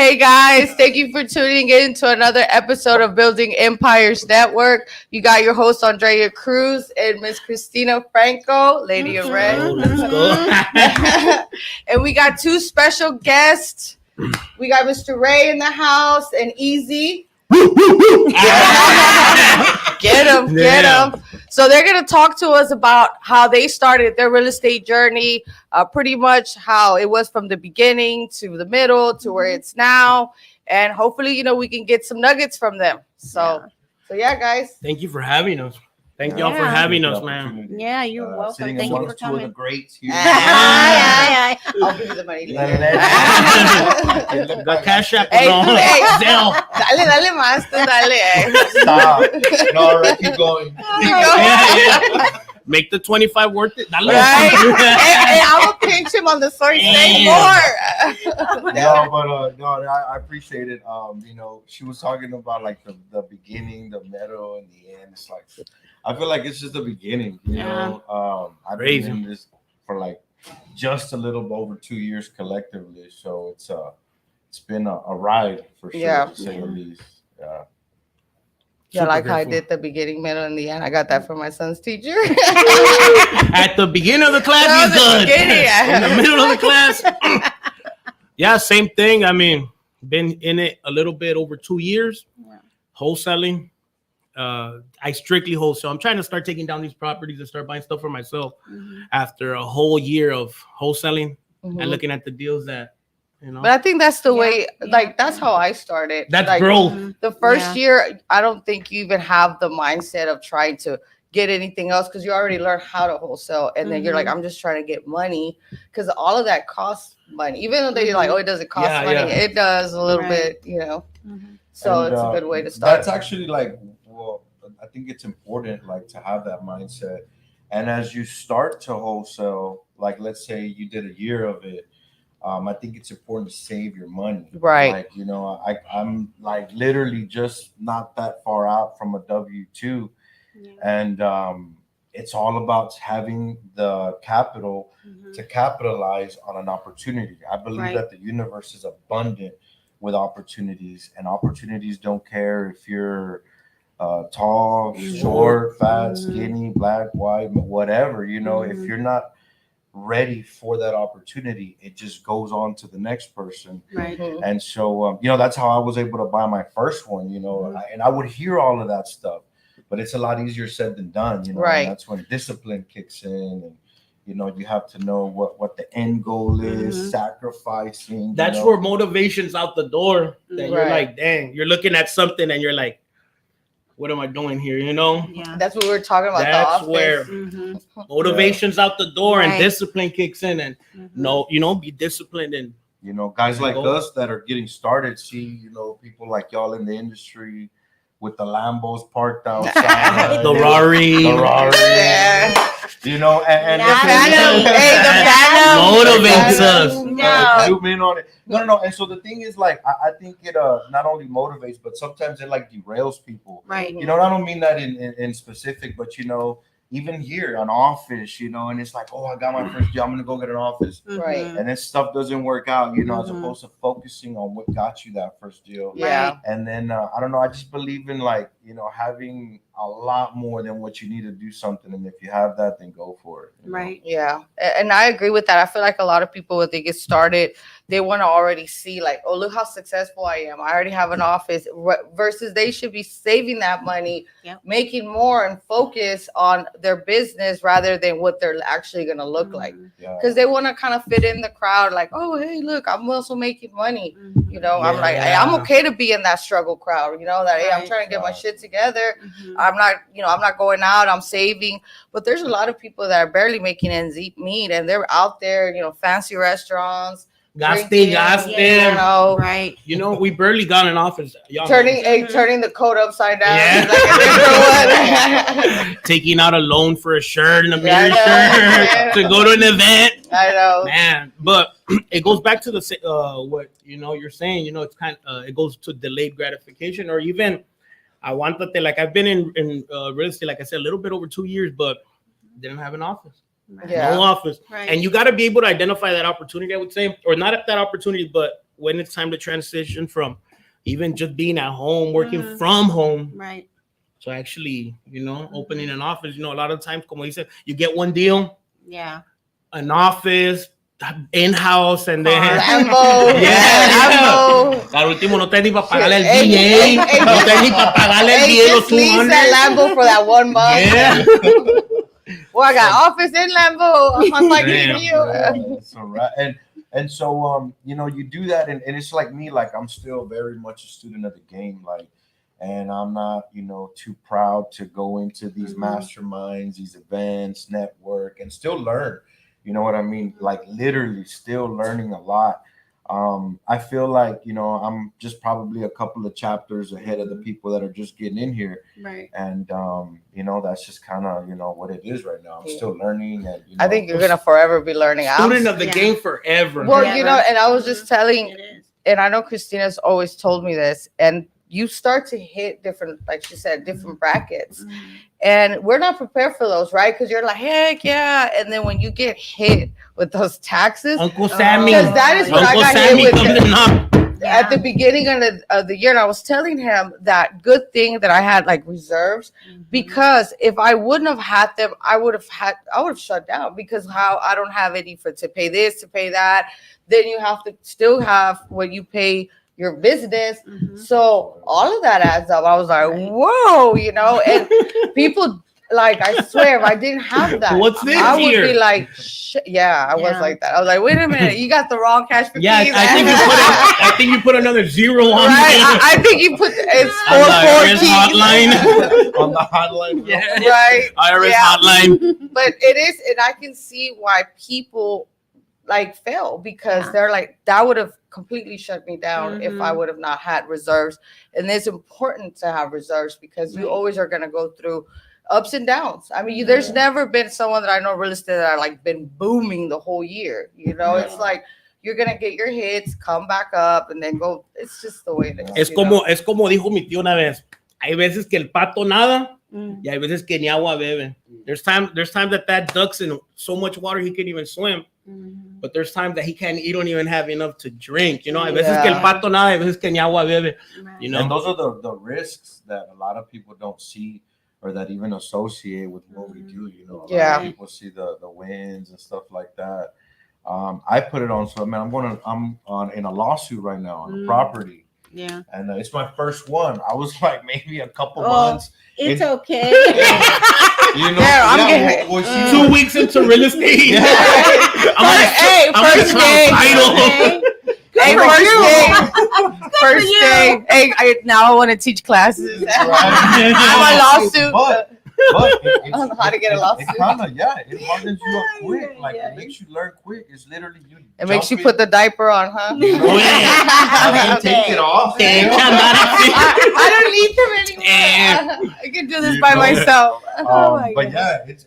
Hey guys, thank you for tuning in to another episode of Building Empires Network. You got your host Andrea Cruz and Miss Christina Franco, Lady of Red. Let's go. And we got two special guests. We got Mr. Ray in the house and Easy. Get him. So they're going to talk to us about how they started their real estate journey, pretty much how it was from the beginning to the middle to where it's now. And hopefully, we can get some nuggets from them. So yeah, guys. Thank you for having us. Thank y'all for having us, man. Yeah, you're welcome. Thank you for Two of the coming. greats here. I'll give you the money. The Cash App. Hey, Zelle. Dale más, tú dale. Stop. No, all right, keep going. Yeah. Make the 25 worth it. Dale. Right? Hey, I'm going to pinch him on the sword say more. I appreciate it. She was talking about like the beginning, the middle, and the end. It's like, I feel like it's just the beginning, I've been in this for like just a little over 2 years collectively. So it's been a ride for sure, to say the least. Yeah, like how I did the beginning, middle, and the end. I got that from my son's teacher. At the beginning of the class, he's good. In the middle of the class. Yeah, same thing. I mean, been in it a little bit over 2 years. Yeah. Wholesaling. I strictly wholesale. I'm trying to start taking down these properties and start buying stuff for myself after a whole year of wholesaling and looking at the deals that, But I think that's the way, like, that's how I started. That's like, growth. The first year, I don't think you even have the mindset of trying to get anything else because you already learned how to wholesale. And then you're like, I'm just trying to get money because all of that costs money. Even though they're like, oh, it doesn't cost money. Yeah. It does a little bit, So it's a good way to start. That's actually like, I think it's important like to have that mindset. And as you start to wholesale, like let's say you did a year of it, I think it's important to save your money. Right. Like, I'm like literally just not that far out from a W-2. Yeah. And it's all about having the capital to capitalize on an opportunity. I believe that the universe is abundant with opportunities, and opportunities don't care if you're tall, short, fat, skinny, black, white, whatever, if you're not ready for that opportunity, it just goes on to the next person. Right. And so, that's how I was able to buy my first one, and I would hear all of that stuff, but it's a lot easier said than done, Right. And that's when discipline kicks in, and you have to know what the end goal is, sacrificing. That's where motivation's out the door. That you're like, dang, you're looking at something and you're like, what am I doing here? Yeah. That's what we were talking about. That's where motivation's out the door and discipline kicks in, and be disciplined. And guys like us that are getting started see people like y'all in the industry with the Lambos parked outside, the Rari, yeah. And the Phantom motivates us. Zoom in on it. No. And so the thing is, like, I think it not only motivates, but sometimes it like derails people. Right. I don't mean that in specific, but even here, an office, and it's like, oh, I got my first job, I'm gonna go get an office. Right. And then stuff doesn't work out, as opposed to focusing on what got you that first deal. Yeah. And then I don't know, I just believe in like, having a lot more than what you need to do something. And if you have that, then go for it. Right. Yeah. And I agree with that. I feel like a lot of people, when they get started, they want to already see like, oh, look how successful I am. I already have an office versus they should be saving that money, making more and focus on their business rather than what they're actually going to look like. Because they want to kind of fit in the crowd like, oh, hey, look, I'm also making money. I'm like, hey, I'm okay to be in that struggle crowd, that, hey, I'm trying to get my shit together. I'm not going out, I'm saving. But there's a lot of people that are barely making ends meet, and they're out there, fancy restaurants. Gasting. Right. We barely got an office. Turning the coat upside down. Yeah. Like a different one. Taking out a loan for a shirt and a mirror shirt to go to an event. I know. Man, but it goes back to the what you're saying. It's kind of it goes to delayed gratification, or even I want that. Like I've been in real estate, like I said, a little bit over 2 years, but didn't have an office. No office. Right. And you got to be able to identify that opportunity, I would say, or not at that opportunity, but when it's time to transition from even just being at home, working from home. Right. So actually, opening an office, a lot of times, como dice, you get one deal. Yeah. An office, in-house, and then Lambo. Lambo. Al último no te ni para pagarle el DA, no te ni para pagarle el DA los 200. That Lambo for that 1 month. Yeah. Well, I got office in Lambo. I'm like, you. So right, and so you do that, and it's like me, like I'm still very much a student of the game, like, and I'm not too proud to go into these masterminds, these events, network, and still learn. You know what I mean? Like literally still learning a lot. I feel like, I'm just probably a couple of chapters ahead of the people that are just getting in here. Right. And, that's just kind of, what it is right now. I'm still learning. And, I think you're going to forever be learning. Student of the game forever. Well, and I was just telling, and I know Christina's always told me this, and you start to hit different, like she said, different brackets. And we're not prepared for those, right? Because you're like, heck yeah. And then when you get hit with those taxes, Uncle Sammy, because that is what Uncle I got Sammy hit with at the beginning of the year. And I was telling him that good thing that I had like reserves, because if I wouldn't have had them, I would have shut down, because how I don't have any to pay this, to pay that. Then you have to still have what you pay your business. So all of that adds up. I was like, whoa, and people, like, I swear, if I didn't have that, what's this I would here? be like, I was like that. I was like, wait a minute, you got the wrong cash for keys. I think you put another zero on right? I think you put it's 414 hotline. On the hotline. Yeah. Right. IRS hotline. But it is, and I can see why people like fail, because they're like, that would have completely shut me down if I would have not had reserves. And it's important to have reserves, because you always are going to go through ups and downs. I mean, there's never been someone that I know real estate that like been booming the whole year. It's like you're going to get your hits, come back up, and then go. It's just the way it is. Es como dijo mi tío una vez. Hay veces que el pato nada y hay veces que ni agua bebe. There's time that duck's in so much water he can't even swim. But there's times that he don't even have enough to drink. Hay veces que el pato nada, hay veces que ni agua bebe. And those are the risks that a lot of people don't see, or that even associate with what we do. A lot of people see the wins and stuff like that. I put it on. So I'm on in a lawsuit right now on a property. Yeah. And it's my first one. I was like maybe a couple months. It's okay. I'm getting 2 weeks into real estate. First day. Hey, now I want to teach classes. I'm a lawsuit. But how to get a lawsuit. It hardens you up quick. Like it makes you learn quick. It's literally you. It makes you put the diaper on, huh? Take it off. I don't need them anymore. I can do this by myself. But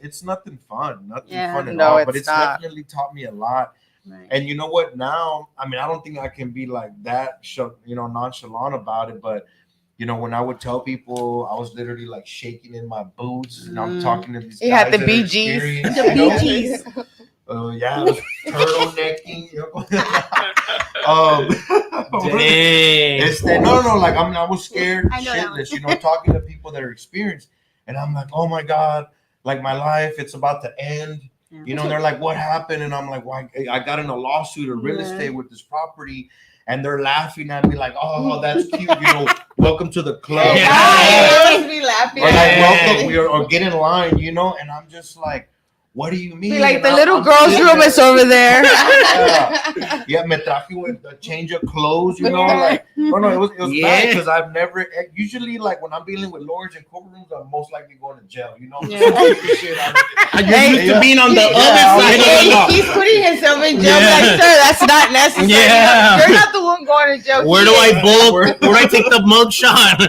it's nothing fun. Nothing fun at No, all. it's But it's not. definitely taught me a lot. Right. And you know what? Now, I mean, I don't think I can be like that, nonchalant about it. But when I would tell people, I was literally like shaking in my boots, and I'm talking to these guys. You had the BGs. The BGs. I was turtlenecking. No, like I was scared shitless. Talking to people that are experienced, and I'm like, oh my god, like my life, it's about to end. And they're like, what happened? And I'm like, well, I got in a lawsuit of real estate with this property. And they're laughing at me like, oh, that's cute. Welcome to the club. I always be laughing. Or like, welcome, or get in line, And I'm just like, what do you mean? Be like, the little girl's room is over there. Me traje with a change of clothes, Like, no, it was bad, because I've never, usually, like, when I'm dealing with lawyers in courtrooms, I'm most likely going to jail, You're used to being on the other side. He's putting himself in jail. Like, sir, that's not necessary. You're not the one going to jail. Where do I book? Where do I take the mugshot?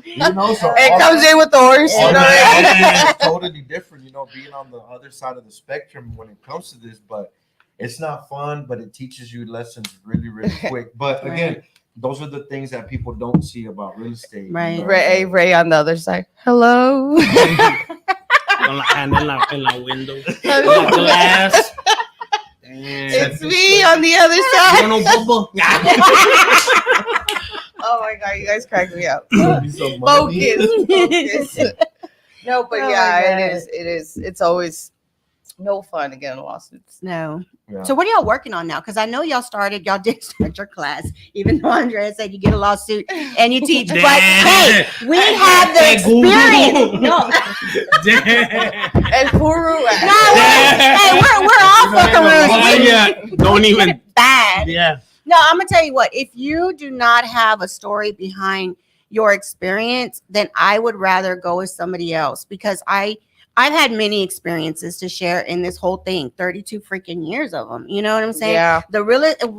So it comes in with the horse. It's totally different, being on the other side of the spectrum when it comes to this. But it's not fun, but it teaches you lessons really, really quick. But again, those are the things that people don't see about real estate. Right. Ray on the other side. Hello. Con la hand en la window. En la glass. It's me on the other side. You know, Bubba? Oh my god, you guys crack me up. Focus. Focus. No, but Oh yeah, my it is. It's always no fun to get in lawsuits. No. Yeah. So what are y'all working on now? Because I know y'all did start your class, even though Andrea said you get a lawsuit and you teach. But hey, we have the experience. No, And Puru. hey, we're all fucking with you. Yeah, don't even. Bad. Yeah. No, I'm gonna tell you what. If you do not have a story behind your experience, then I would rather go with somebody else because I've had many experiences to share in this whole thing. 32 freaking years of them. You know what I'm saying? Yeah.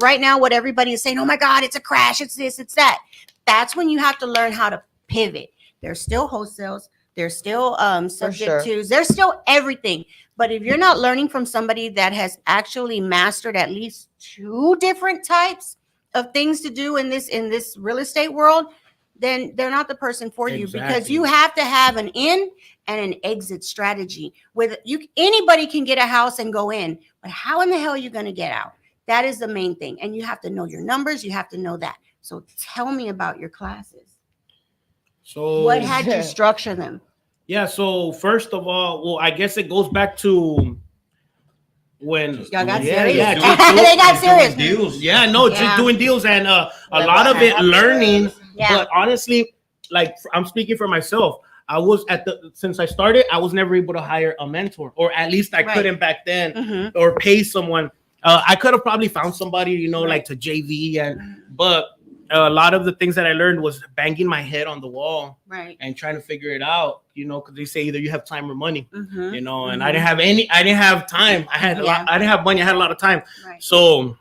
Right now, what everybody is saying, oh my God, it's a crash, it's this, it's that. That's when you have to learn how to pivot. There's still wholesales, there's still subject tos, there's still everything. But if you're not learning from somebody that has actually mastered at least 2 different types of things to do in this real estate world, then they're not the person for you because you have to have an in and an exit strategy. With anybody can get a house and go in, but how in the hell are you going to get out? That is the main thing. And you have to know your numbers. You have to know that. So tell me about your classes. So What had you structure them? Yeah, so first of all, well, I guess it goes back to when Y'all got yeah, serious. yeah, They got serious. Deals. yeah, no, Yeah. just doing deals and a Like lot what of it happened. learning. Yeah. But honestly, like I'm speaking for myself. I was since I started, I was never able to hire a mentor, or at least I Right. couldn't back then, Mm-hmm. or pay someone. I could have probably found somebody, you know, Right. like to JV, but a lot of the things that I learned was banging my head on the wall Right. and trying to figure it out, you know, because they say either you have time or money, Mm-hmm. you know, and I didn't have time. I had a lot, Yeah. I didn't have money. I had a lot of time. Right. So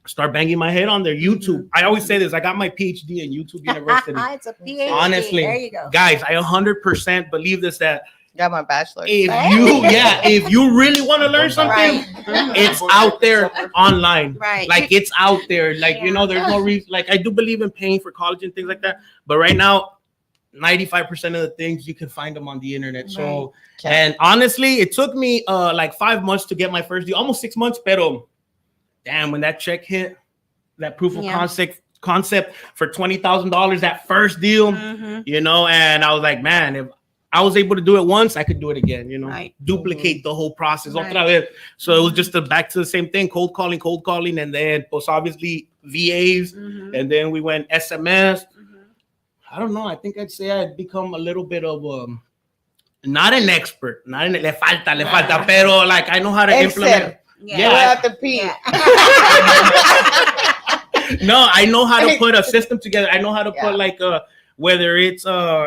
start banging my head on there. YouTube. I always say this. I got my PhD in YouTube University. It's a PhD. Honestly, there you go. Guys, I 100% believe this, that Got my bachelor's. if you really want to learn something, Right. it's out there online. Right. Like it's out there. Like, you know, Yeah. there's no reason. Like I do believe in paying for college and things like that. But right now, 95% of the things you can find them on the internet. So, Right. and honestly, it took me like 5 months to get my first deal, almost 6 months. Pero damn, when that check hit, that proof of Yeah. concept for $20,000, that first deal, Mhm. you know, and I was like, man, if I was able to do it once, I could do it again, you know, Right. duplicate the whole process. Right. Otra vez. So it was just back to the same thing, cold calling, and then pues obviously VAs, Mhm. and then we went SMS. Mhm. I don't know. I think I'd say I'd become a little bit of not an expert, le falta, pero like I know how to implement. Yeah. Without the P. Yeah. No, I know how to put a system together. I know how to Yeah. put like whether it's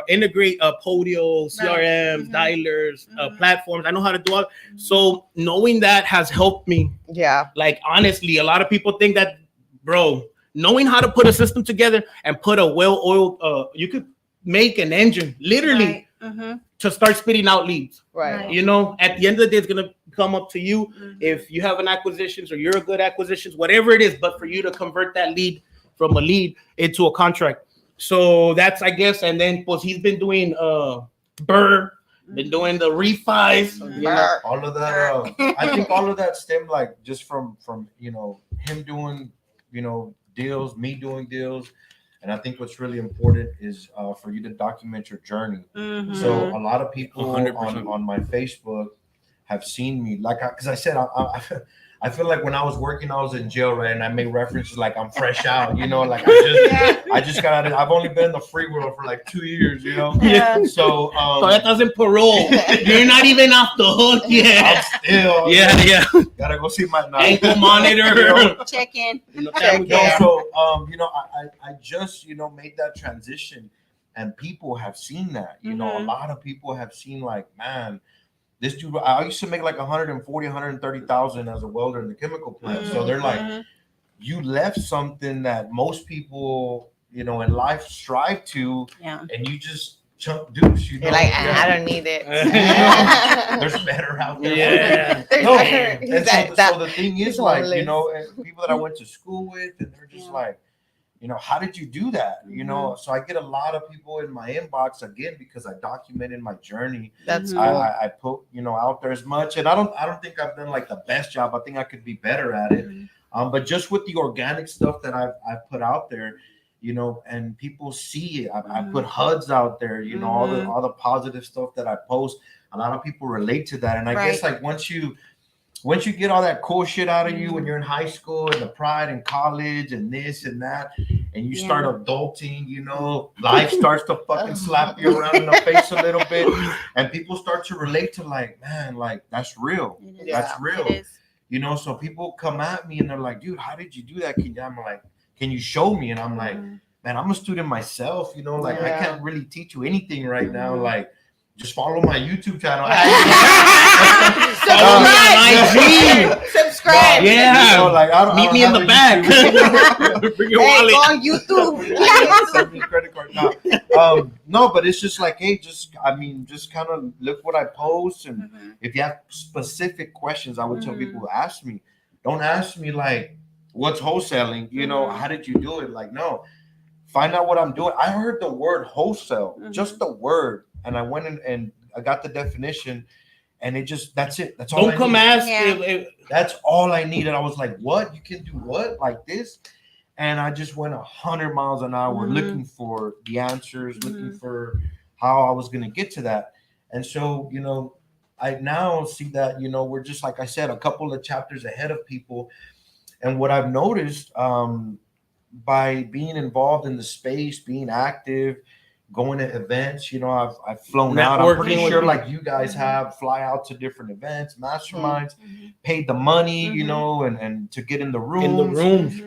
integrate Podio, CRMs, Mhm. dialers, Mhm. platforms. I know how to do all. So knowing that has helped me. Yeah. Like honestly, a lot of people think that, bro, knowing how to put a system together and put a well-oiled, you could make an engine literally Right. Mhm. to start spitting out leads. Right. You know, at the end of the day, it's gonna come up to you Mhm. if you have an acquisitions or you're a good acquisitions, whatever it is, but for you to convert that lead from a lead into a contract. So that's, I guess, and then pues he's been doing Burr, been doing the refis. Mhm. You know, All of that, I think all of that stemmed like just from you know him doing deals, me doing deals, and I think what's really important is for you to document your journey. Mhm. So a lot of people 100%. on my Facebook have seen me because I said I feel like when I was working, I was in jail, right? And I made references like I'm fresh out, you know, like I just got out. I've only been in the free world for like 2 years, you know. Yeah. So so that doesn't parole. You're not even off the hook I'm yet. still Yeah. gotta go see my Ankle monitor. Check in. You know, Check we in. go. So I just made that transition, and people have seen that. You know, a Mhm. lot of people have seen like, man, this dude. I used to make like 130,000 as a welder in the chemical plant. So they're like, Mhm. you left something that most people, in life strive to, Yeah. and you just chunk deuce. You know, You're like, Yeah. I don't need it. There's better out there. Yeah. There's No, better. and so the thing he's is, like, homeless. and people that I went to school with, and they're just Yeah. like, you know, how did you do that? You know, so I get a lot of people in my inbox again because I documented my journey. That's cool. I put, you know, out there as much, and I don't think I've done like the best job. I think I could be better at it. But just with the organic stuff that I've put out there, you know, and people see it. I put HUDs out there, you know, all the positive stuff that I post. A lot of people relate to that, and I guess like once you get all that cool shit out of you when you're in high school and the pride in college and this and that, and you start adulting, you know, life starts to fucking slap you around in the face a little bit, and people start to relate to like, man, like that's real. That's real. You know, so people come at me and they're like, dude, how did you do that? I'm like, can you show me? And I'm like, man, I'm a student myself, you know, like I can't really teach you anything right now. Like, just follow my YouTube channel. Follow me on IG. Subscribe. Yeah. You know, like, meet me in the back. Bring your wallet. Go on YouTube. Send me a credit card. No, but it's just like, hey, just kind of look what I post, and if you have specific questions, I would tell people to ask me. Don't ask me like, what's wholesaling? You know, how did you do it? Like, no, find out what I'm doing. I heard the word wholesale, just the word. And I went in and I got the definition, and that's it. That's all. Don't come ask. That's all I needed. I was like, what? You can do what? Like this? And I just went 100 miles an hour looking for the answers, looking for how I was going to get to that. And so, you know, I now see that, you know, we're just, like I said, a couple of chapters ahead of people. And what I've noticed by being involved in the space, being active, going to events, you know, I've flown out. I'm pretty sure like you guys have fly out to different events, masterminds, paid the money, you know, and to get in the rooms.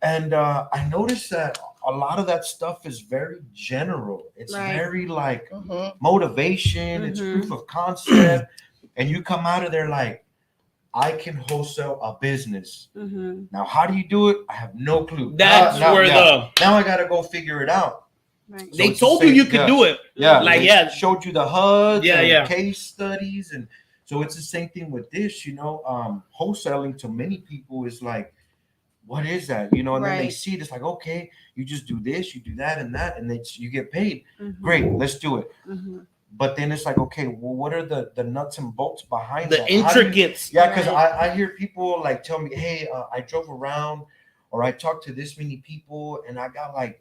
And I noticed that a lot of that stuff is very general. It's very like motivation. It's proof of concept. And you come out of there like, I can wholesale a business. Now, how do you do it? I have no clue. That's now I got to go figure it out. Right. So they told you could do it. Showed you the HUDs, case studies, and so it's the same thing with this. You know, wholesaling to many people is like, what is that? You know, and then they see it. It's like, okay, you just do this, you do that, and that, and then you get paid. Great, let's do it. But then it's like, okay, well, what are the nuts and bolts behind the intricates? Because I hear people like tell me, hey, I drove around, or I talked to this many people, and I got like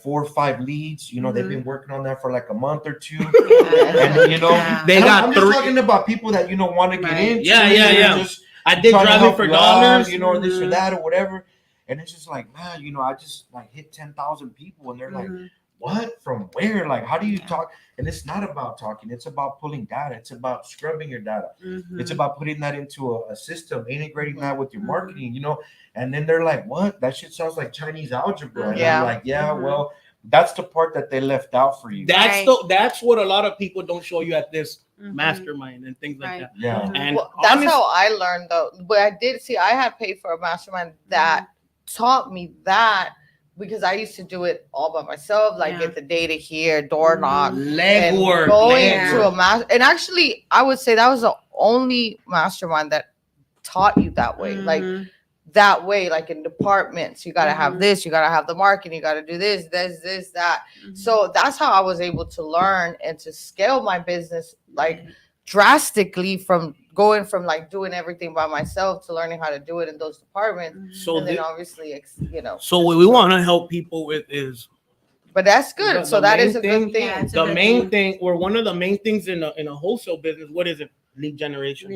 4 or 5 leads. You know, they've been working on that for like a month or two. And you know, I'm just talking about people that, you know, want to get into. Just I did driving for dollars, you know, or this or that or whatever. And it's just like, man, you know, I just like hit 10,000 people, and they're like, what? From where? Like, how do you talk? And it's not about talking. It's about pulling data. It's about scrubbing your data. It's about putting that into a system, integrating that with your marketing, you know. And then they're like, what? That shit sounds like Chinese algebra. And I'm like, well, that's the part that they left out for you. That's what a lot of people don't show you at this mastermind and things like that. Yeah. And that's how I learned though. But I did see I had paid for a mastermind that taught me that, because I used to do it all by myself, like get the data here, door knock, legwork, going to a master. And actually, I would say that was the only mastermind that taught you that way. Like in departments, you got to have this, you got to have the marketing, you got to do this, that. So that's how I was able to learn and to scale my business like drastically, from going from like doing everything by myself to learning how to do it in those departments. So and then obviously, you know. So what we want to help people with is. But that's good. So that is a good thing. Yeah, the main thing, or one of the main things in a wholesale business, what is it? Lead generation.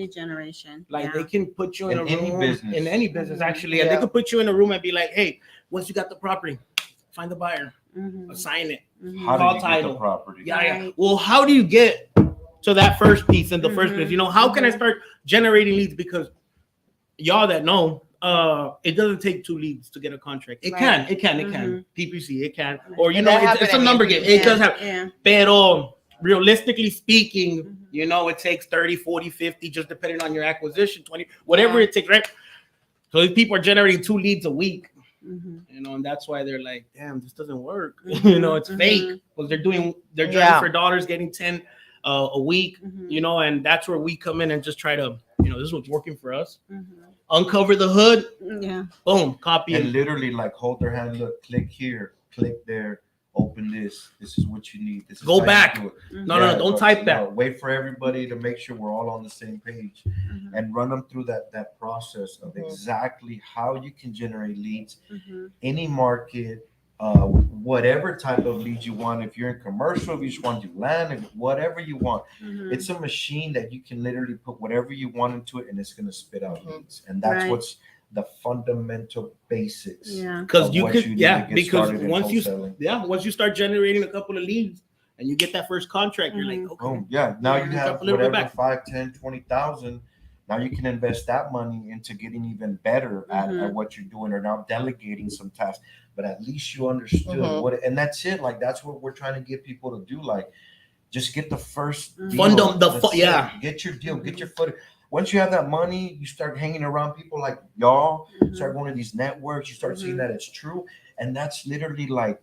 Like they can put you in a room in any business actually, and they can put you in a room and be like, hey, once you got the property, find the buyer, assign it, how do you get the property? Well, how do you get to that first piece in the first place? You know, how can I start generating leads? Because y'all that know, it doesn't take 2 leads to get a contract. It can. PPC, it can. Or you know, it's a number game. It does have. Pero realistically speaking, you know, it takes 30, 40, 50, just depending on your acquisition, 20, whatever it takes, right? So these people are generating 2 leads a week. You know, and that's why they're like, damn, this doesn't work. You know, it's fake. Because they're driving for dollars, getting 10 a week, you know, and that's where we come in and just try to, you know, this is what's working for us. uncover the hood, Yeah. boom, copy And it. literally like hold their hand, look, click here, click there, open this. This is what you need. This is Go how you back. do it. No, don't but, type that. wait for everybody to make sure we're all on the same page and run them through that process of exactly how you can generate leads, any market, whatever type of leads you want. If you're in commercial, if you just want to do land, whatever you want. It's a machine that you can literally put whatever you want into it and it's going to spit out leads. And that's Right. what's the fundamental basics. Yeah. Because of you what could, you need yeah, to get because started in once wholesaling. you start generating a couple of leads and you get that first contract, you're like, okay, Boom. Yeah. Now you Pick have up a little bit whatever back. 5, 10, 20,000. Now you can invest that money into getting even better at what you're doing or now delegating some tasks. But at least you understood what, and that's it. Like that's what we're trying to get people to do. Like just get the first deal. Get your deal, get your foot. Once you have that money, you start hanging around people like y'all, start going to these networks, you start seeing that it's true. And that's literally like,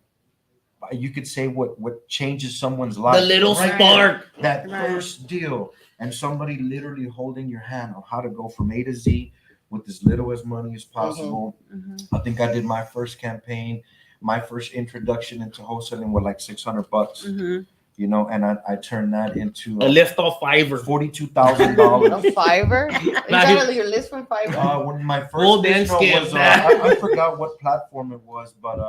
you could say what changes someone's life. the little spark. That first deal, and somebody literally holding your hand on how to go from A to Z with as little as money as possible. I think I did my first campaign, my first introduction into wholesaling with like $600, you know, and I turned that into A list off Fiverr. $42,000. A Fiverr? You got your list from Fiverr? When my first Old and business skim. was, I forgot what platform it was, but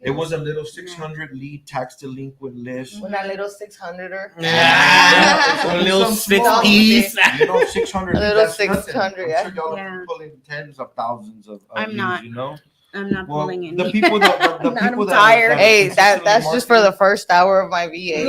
it was a little 600 lead tax delinquent list. With that little 600er. Yeah. A little Some 6 small piece. You know, 600. A little that's nothing. 600, I'm yeah. sure y'all Yeah. are pulling tens of thousands of I'm leads, not. you know. I'm not Well, pulling any. the people that the I'm people that tired. Hey, that's consistently just for the market- first hour of my VA.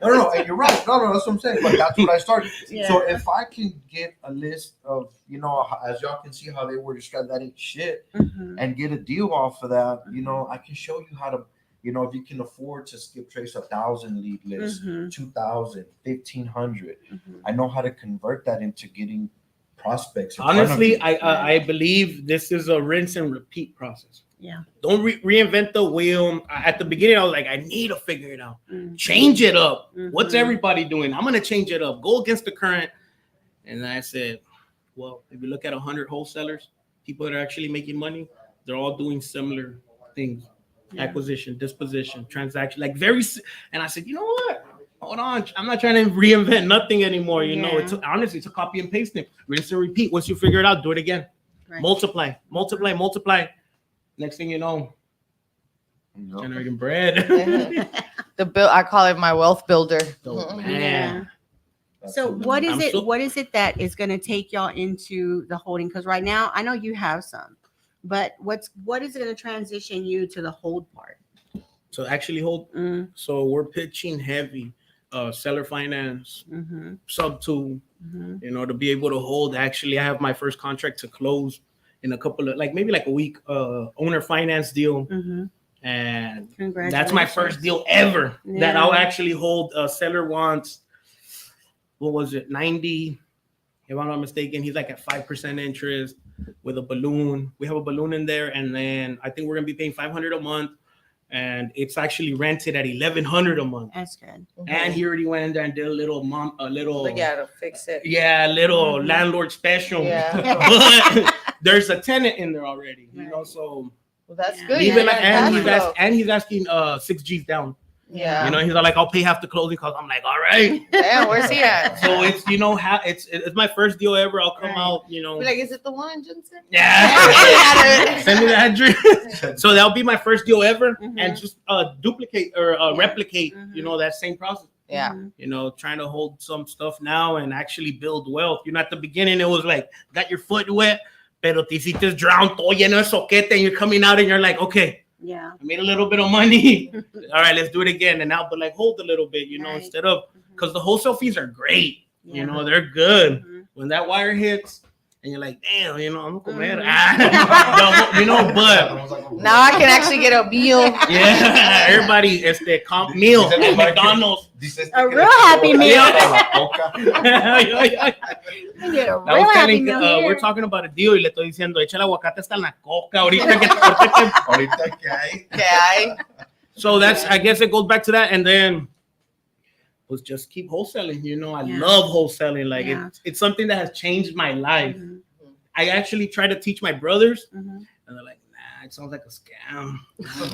No, and you're right. No, that's what I'm saying. But that's what I started. Yeah. So if I can get a list of, you know, as y'all can see how they were described, that ain't shit, and get a deal off of that, you know, I can show you how to, you know, if you can afford to skip trace 1,000 lead lists, 2,000, 1,500. I know how to convert that into getting prospects. in front of Honestly, you. I believe this is a rinse and repeat process. Yeah. Don't reinvent the wheel. At the beginning, I was like, I need to figure it out. Change it up. What's everybody doing? I'm gonna change it up. Go against the current. And I said, well, if you look at 100 wholesalers, people that are actually making money, they're all doing similar things: acquisition, disposition, transaction, like very. And I said, you know what? Hold on, I'm not trying to reinvent nothing anymore. You know, it's honestly it's a copy and paste thing. Rinse and repeat. Once you figure it out, do it again. Right. Multiply. Next thing you know, Yep. generating bread. I call it my wealth builder. Oh, man. Yeah. So what is I'm it? so- What is it that is going to take y'all into the holding? Because right now, I know you have some, but what is it going to transition you to the hold part? So actually hold. So we're pitching heavy, seller finance, sub 2, you know, to be able to hold. Actually, I have my first contract to close in a couple of maybe a week. Owner finance deal, and that's my first deal ever that I'll actually hold. Seller wants, what was it, 90? If I'm not mistaken, he's like at 5% interest with a balloon. We have a balloon in there, and then I think we're gonna be paying $500 a month. And it's actually rented at $1,100 a month. That's good. And he already went in there and did a little to fix it. Yeah, a little landlord special. Yeah. But there's a tenant in there already, you know. So Well, that's good. even Yeah, and he's asking 6 G's down. Yeah. You know, he's like, I'll pay half the closing costs. I'm like, all right. Damn, where's he at? So it's, you know, how it's my first deal ever. I'll come out, you know. Be like, is it the one, Jensen? Yeah. Send me the address. So that'll be my first deal ever, and just duplicate or replicate, you know, that same process. Yeah. You know, trying to hold some stuff now and actually build wealth. You know, at the beginning it was like, got your foot wet, pero te hiciste drown, todo lleno de soquete, and you're coming out and you're like, okay, yeah, I made a little bit of money. All right, let's do it again. And now, but like, hold a little bit, you know, instead of, because the wholesale fees are great. You know, they're good. When that wire hits, and you're like, damn, you know, I'm comer. No, you know, but now I can actually get a meal. Yeah, everybody, comp meal at McDonald's. A real happy meal. We're talking about a deal y le estoy diciendo, echa el aguacate hasta en la coca ahorita que hay. So that's, I guess it goes back to that. And then was just keep wholesaling. I love wholesaling. Like it's something that has changed my life. I actually try to teach my brothers, and they're like, "Nah, it sounds like a scam."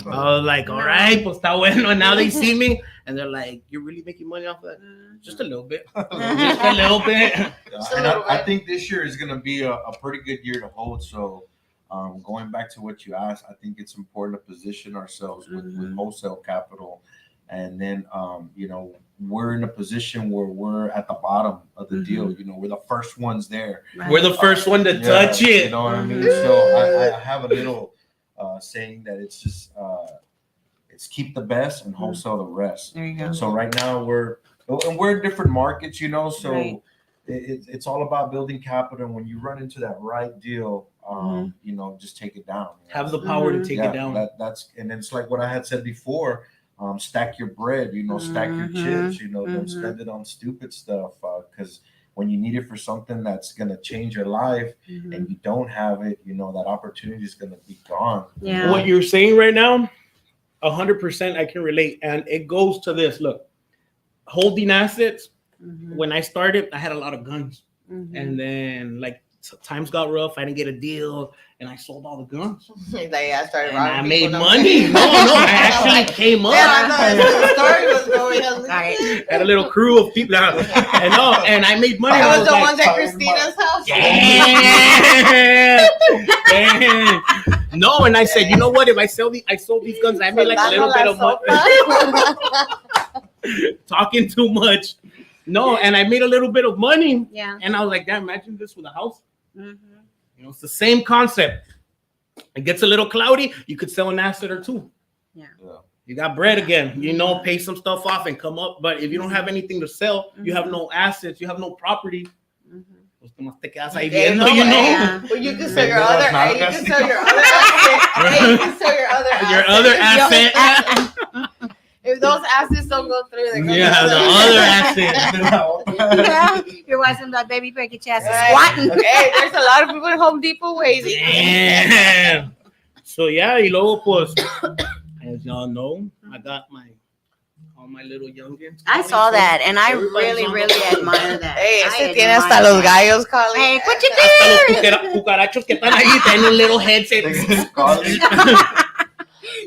I was like, "All right, pues está bueno." And now they see me, and they're like, "You're really making money off of that?" Just a little bit. Just a little bit. I think this year is gonna be a pretty good year to hold. So, going back to what you asked, I think it's important to position ourselves with wholesale capital, and then we're in a position where we're at the bottom of the deal. We're the first ones there. Right. We're the first one to touch it. You know what I mean? So I have a little saying that it's just it's keep the best and wholesale the rest. There you go. So right now we're in different markets, so it's all about building capital. And when you run into that right deal, just take it down. Have the power to take it down. That's and it's like what I had said before. Stack your bread, stack your chips, don't spend it on stupid stuff. Because when you need it for something that's going to change your life and you don't have it, that opportunity is going to be gone. Yeah. What you're saying right now, 100% I can relate. And it goes to this. Look, holding assets. When I started, I had a lot of guns. And then times got rough. I didn't get a deal. And I sold all the guns. I started and I made money. No, I actually came up. The story was going on. Had a little crew of people. And I made money. I was the ones at Christina's house. Yeah. No, and I said, you know what? If I sold these guns, I made like a little bit of money. Talking too much. No, and I made a little bit of money. Yeah. And I was like, damn, imagine this with a house. It's the same concept. It gets a little cloudy. You could sell an asset or two. Yeah. You got bread again. Pay some stuff off and come up. But if you don't have anything to sell, you have no assets, you have no property. Pues nomás te quedas ahí viendo, Well, you can sell your other asset. You can sell your other asset. If those assets don't go through, they're going the other asset. Your wife's in that baby break your chest squatting. Hey, there's a lot of people at Home Depot waiting. Yeah. So y luego pues, as y'all know, I got all my little youngins. I saw that, and I really admire that. Hey, ese tiene hasta los gallos calling. Hey, what you doing? Hasta los cucarachos que están ahí tienen un little headset.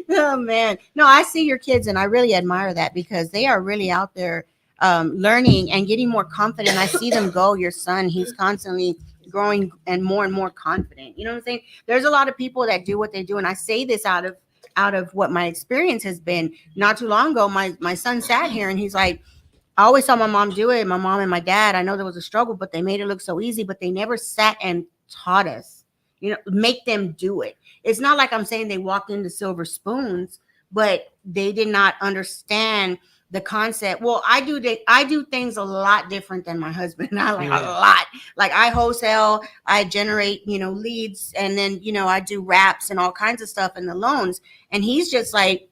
Oh man, no, I see your kids and I really admire that because they are really out there learning and getting more confident. I see them go. Your son, he's constantly growing and more confident. You know what I'm saying? There's a lot of people that do what they do, and I say this out of what my experience has been. Not too long ago, my son sat here and he's like, I always saw my mom do it, my mom and my dad. I know there was a struggle, but they made it look so easy, but they never sat and taught us, make them do it. It's not like I'm saying they walked into silver spoons, but they did not understand the concept. Well, I do things a lot different than my husband. A lot. Like I wholesale, I generate, leads, and then, I do wraps and all kinds of stuff in the loans. And he's just like,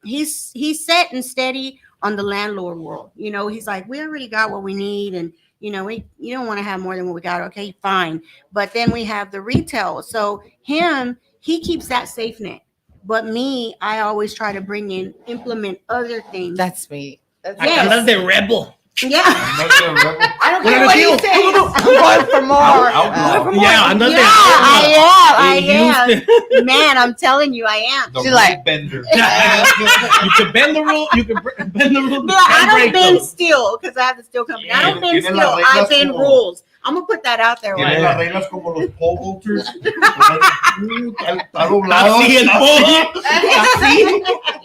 he's set and steady on the landlord world. He's like, we already got what we need. And, you don't want to have more than what we got. Okay, fine. But then we have the retail. So he keeps that safe net. But me, I always try to implement other things. That's me. That's the rebel. Yeah. I don't care what you say. I'm going for more. I am. Man, I'm telling you, I am. She's like bender. You can bend the rule. You can bend the rule. No, I don't bend steel because I have the steel company. I don't bend steel. I bend rules. I'm gonna put that out there. Tiene las reglas como los pole vaulters.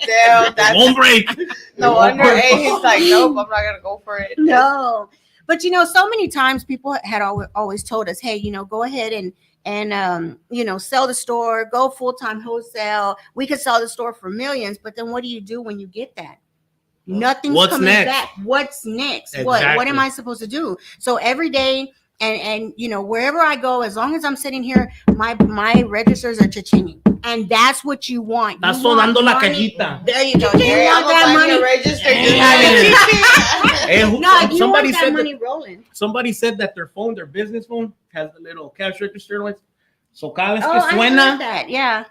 Damn, that's won't break. No wonder he's like, nope, I'm not gonna go for it. No, but so many times people had always told us, hey, go ahead and sell the store, go full-time wholesale. We could sell the store for millions, but then what do you do when you get that? Nothing's coming back. What's next? Exactly. What am I supposed to do? So every day. And wherever I go, as long as I'm sitting here, my registers are cha-chinging. And that's what you want. Está sonando la cajita. There you go. You want that money? Register. Somebody said money rolling. Somebody said that their business phone, has a little cash register. So cada vez I que suena, that. Yeah.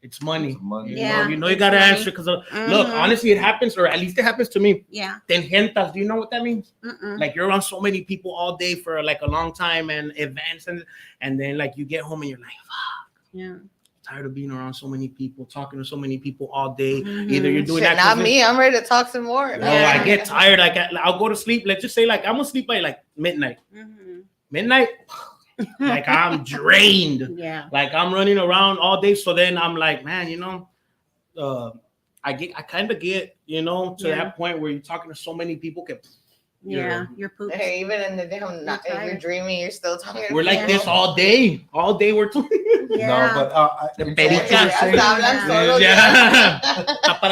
It's money. Yeah, You gotta answer because look, honestly, it happens, or at least it happens to me. Yeah. Tengentas, do you know what that means? Mm-mm. Like you're around so many people all day for like a long time and events, and then like you get home and you're like, fuck. Yeah. Tired of being around so many people, talking to so many people all day. Mm-hmm. Either you're doing that. Not me. I'm ready to talk some more. Oh, I get tired. I'll go to sleep. Let's just say like I'm gonna sleep by like midnight. Mm-hmm. Midnight. Like I'm drained. Yeah. Like I'm running around all day. So then I'm like, man, I kind of get, to that point where you're talking to so many people. You're pooped. Hey, even in the day, if you're dreaming, you're still talking. We're like this all day. All day we're talking. Yeah. No, but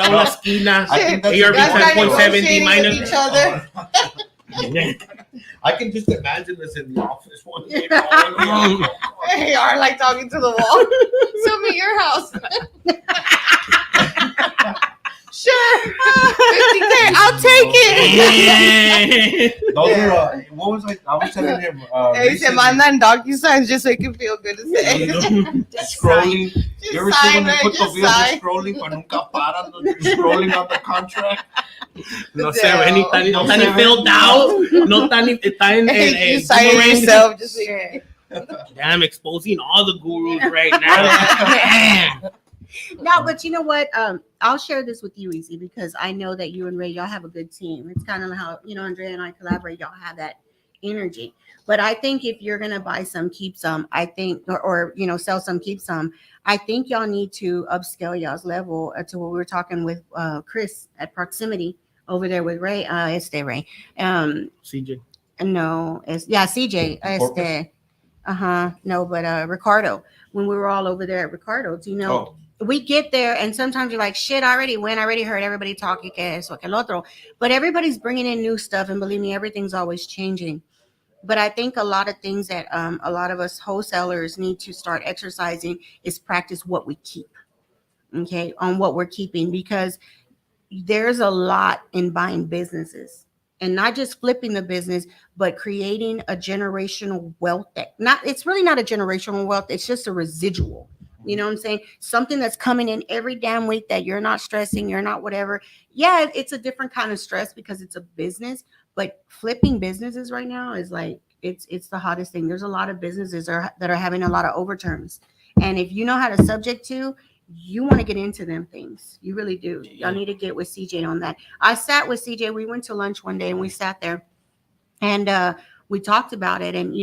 each other. I can just imagine this in the office one day. They are like talking to the wall. Show me your house. Sure. 50K, I'll take it. Those are, what was I was telling him. He said, mandan DocuSigns just so it can feel good to say. Scrolling. You ever see when they put the wheels of scrolling, but nunca paran, scrolling on the contract? No sé, no tan ni filled out. No tan ni tan you sign it yourself. Just so damn, exposing all the gurus right now. Damn. No, but you know what? I'll share this with you, Easy, because I know that you and Ray, y'all have a good team. It's kind of how, Andrea and I collaborate. Y'all have that energy. But I think if you're going to buy some, keep some, I think, or sell some, keep some, I think y'all need to upscale y'all's level to what we were talking with Chris at Proximity over there with Ray. Ray. CJ. No, CJ. No, but Ricardo. When we were all over there at Ricardo's, we get there and sometimes you're like, shit, I already went. I already heard everybody talk, que eso, que el otro. But everybody's bringing in new stuff. And believe me, everything's always changing. But I think a lot of things that a lot of us wholesalers need to start exercising is practice what we keep. Okay, on what we're keeping, because there's a lot in buying businesses and not just flipping the business, but creating a generational wealth it's really not a generational wealth. It's just a residual. You know what I'm saying? Something that's coming in every damn week that you're not stressing, you're not whatever. Yeah, it's a different kind of stress because it's a business, but flipping businesses right now is like, it's the hottest thing. There's a lot of businesses that are having a lot of overturns. And if you know how to subject to, you want to get into them things. You really do. Y'all need to get with CJ on that. I sat with CJ. We went to lunch one day and we sat there and we talked about it. And,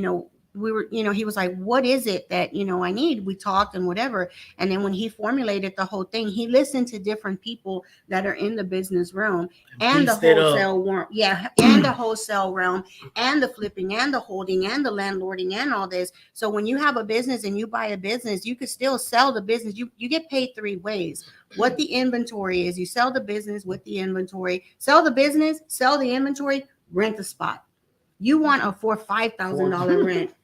we were, he was like, what is it that, I need? We talked and whatever. And then when he formulated the whole thing, he listened to different people that are in the business realm and the wholesale realm. Yeah. And the wholesale realm and the flipping and the holding and the landlording and all this. So when you have a business and you buy a business, you could still sell the business. You get paid three ways. What the inventory is, you sell the business with the inventory, sell the business, sell the inventory, rent the spot. You want a $4,000 or $5,000 rent.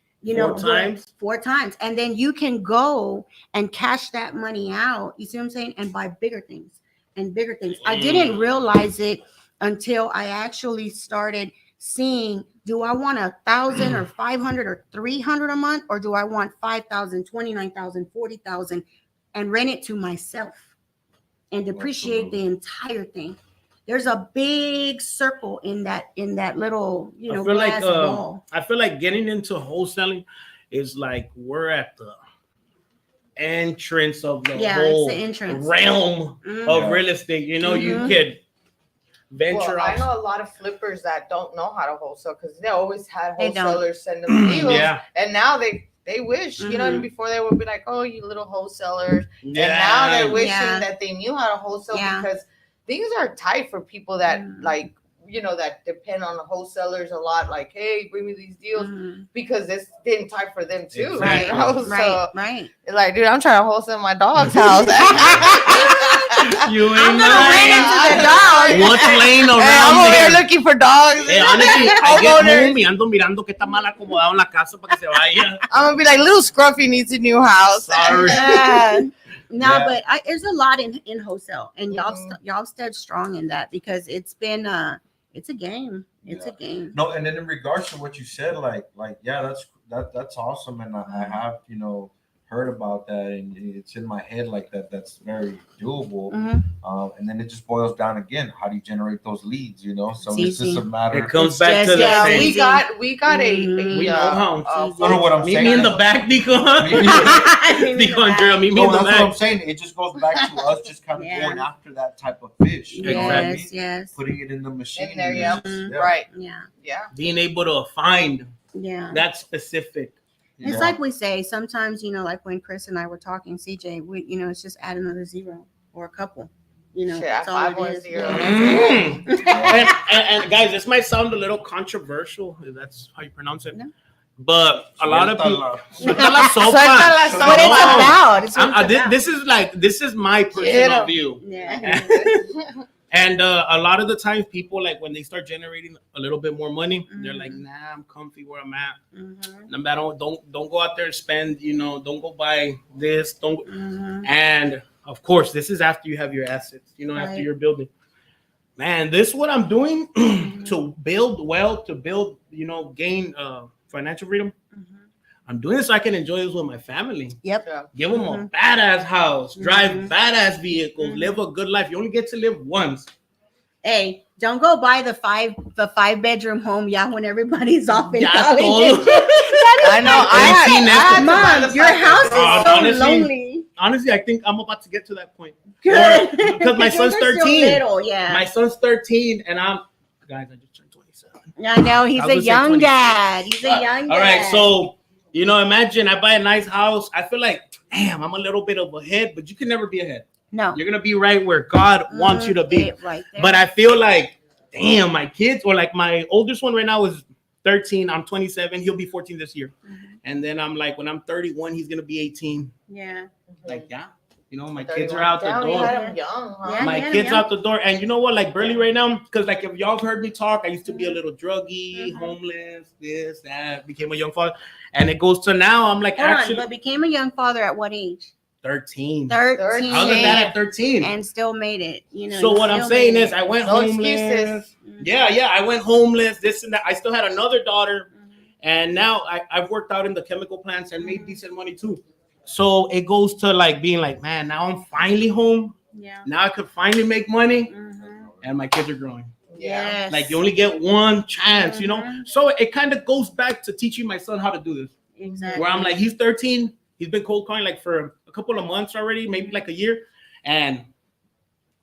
Four times. And then you can go and cash that money out. You see what I'm saying? And buy bigger things and bigger things. I didn't realize it until I actually started seeing, do I want 1,000 or 500 or 300 a month? Or do I want 5,000, 29,000, 40,000 and rent it to myself and depreciate the entire thing? There's a big circle in that little, glass wall. I feel like getting into wholesaling is like we're at the entrance of the whole realm of real estate. You could venture off. I know a lot of flippers that don't know how to wholesale because they always had wholesalers send them deals. And now they wish, before they would be like, oh, you little wholesalers. And now they're wishing that they knew how to wholesale because things are tight for people that that depend on the wholesalers a lot. Like, hey, bring me these deals because it's been tight for them too. Right. Right. Like, dude, I'm trying to wholesale my dog's house. You ain't the dog. What's laying around I'm over here looking for dogs. Hey, honestly, I get home y ando mirando que está mal acomodado en la casa para que se vaya. I'm gonna be like, little Scruffy needs a new house. Sorry. But there's a lot in wholesale, and y'all stood strong in that because it's been it's a game. It's a game. No, and then in regards to what you said, like that's awesome, and I have heard about that, and it's in my head like that. That's very doable. And then it just boils down again. How do you generate those leads? You know, so it's just a matter. It comes back to the same. we got a we know how. You know what I'm saying? Meet me in the back, Nico. Nico and Gerald, meet me in the that's back. what I'm saying. It just goes back to us just kind of going after that type of fish. You know what I mean? Yes. Putting it in the machine. In there, right. Yeah. Being able to find that specific. It's like we say sometimes, you know, like when Chris and I were talking, CJ, we, you know, it's just add another zero or a couple. You know, that's all it is. And guys, this might sound a little controversial, if that's how you pronounce it. No. But a lot of people. But it's about. This is my personal view. Yeah. And a lot of the times, people like when they start generating a little bit more money, they're like, "Nah, I'm comfy where I'm at. No matter, don't go out there and spend. You know, don't go buy this. Don't." And of course, this is after you have your assets. You know, after you're building. Man, this is what I'm doing to build wealth, to build, you know, gain financial freedom. I'm doing this so I can enjoy this with my family. Yep. Give them a badass house, drive badass vehicles, live a good life. You only get to live once. Hey, don't go buy the 5-bedroom home, when everybody's off in college. I know. Mom, your house is so lonely. Honestly, I think I'm about to get to that point. Good. Because my son's 13. Little, My son's 13, and guys, I just turned 27. I know, he's a young dad. He's a young dad. All right, so, you know, imagine I buy a nice house. I feel like, damn, I'm a little bit of a head, but you can never be ahead. No. You're going to be right where God wants you to be. Right there. But I feel like, damn, my kids, or like my oldest one right now is 13. I'm 27. He'll be 14 this year. And then I'm like, when I'm 31, he's going to be 18. Yeah. Like, you know, my kids are out the door. Young, huh? My kids out the door. And you know what? Like, Burley right now, because like if y'all heard me talk, I used to be a little druggy, homeless, this, that, became a young father. And it goes to now, I'm like, but became a young father at what age? 13. 13. I was a dad at 13. And still made it. You know. So what I'm saying is I went homeless. Excuses. Yeah. I went homeless, this and that. I still had another daughter. And now I've worked out in the chemical plants and made decent money too. So it goes to like being like, man, now I'm finally home. Yeah. Now I could finally make money. And my kids are growing. Yes. Like you only get one chance, you know? So it kind of goes back to teaching my son how to do this. Exactly. Where I'm like, he's 13. He's been cold calling like for a couple of months already, maybe like a year. And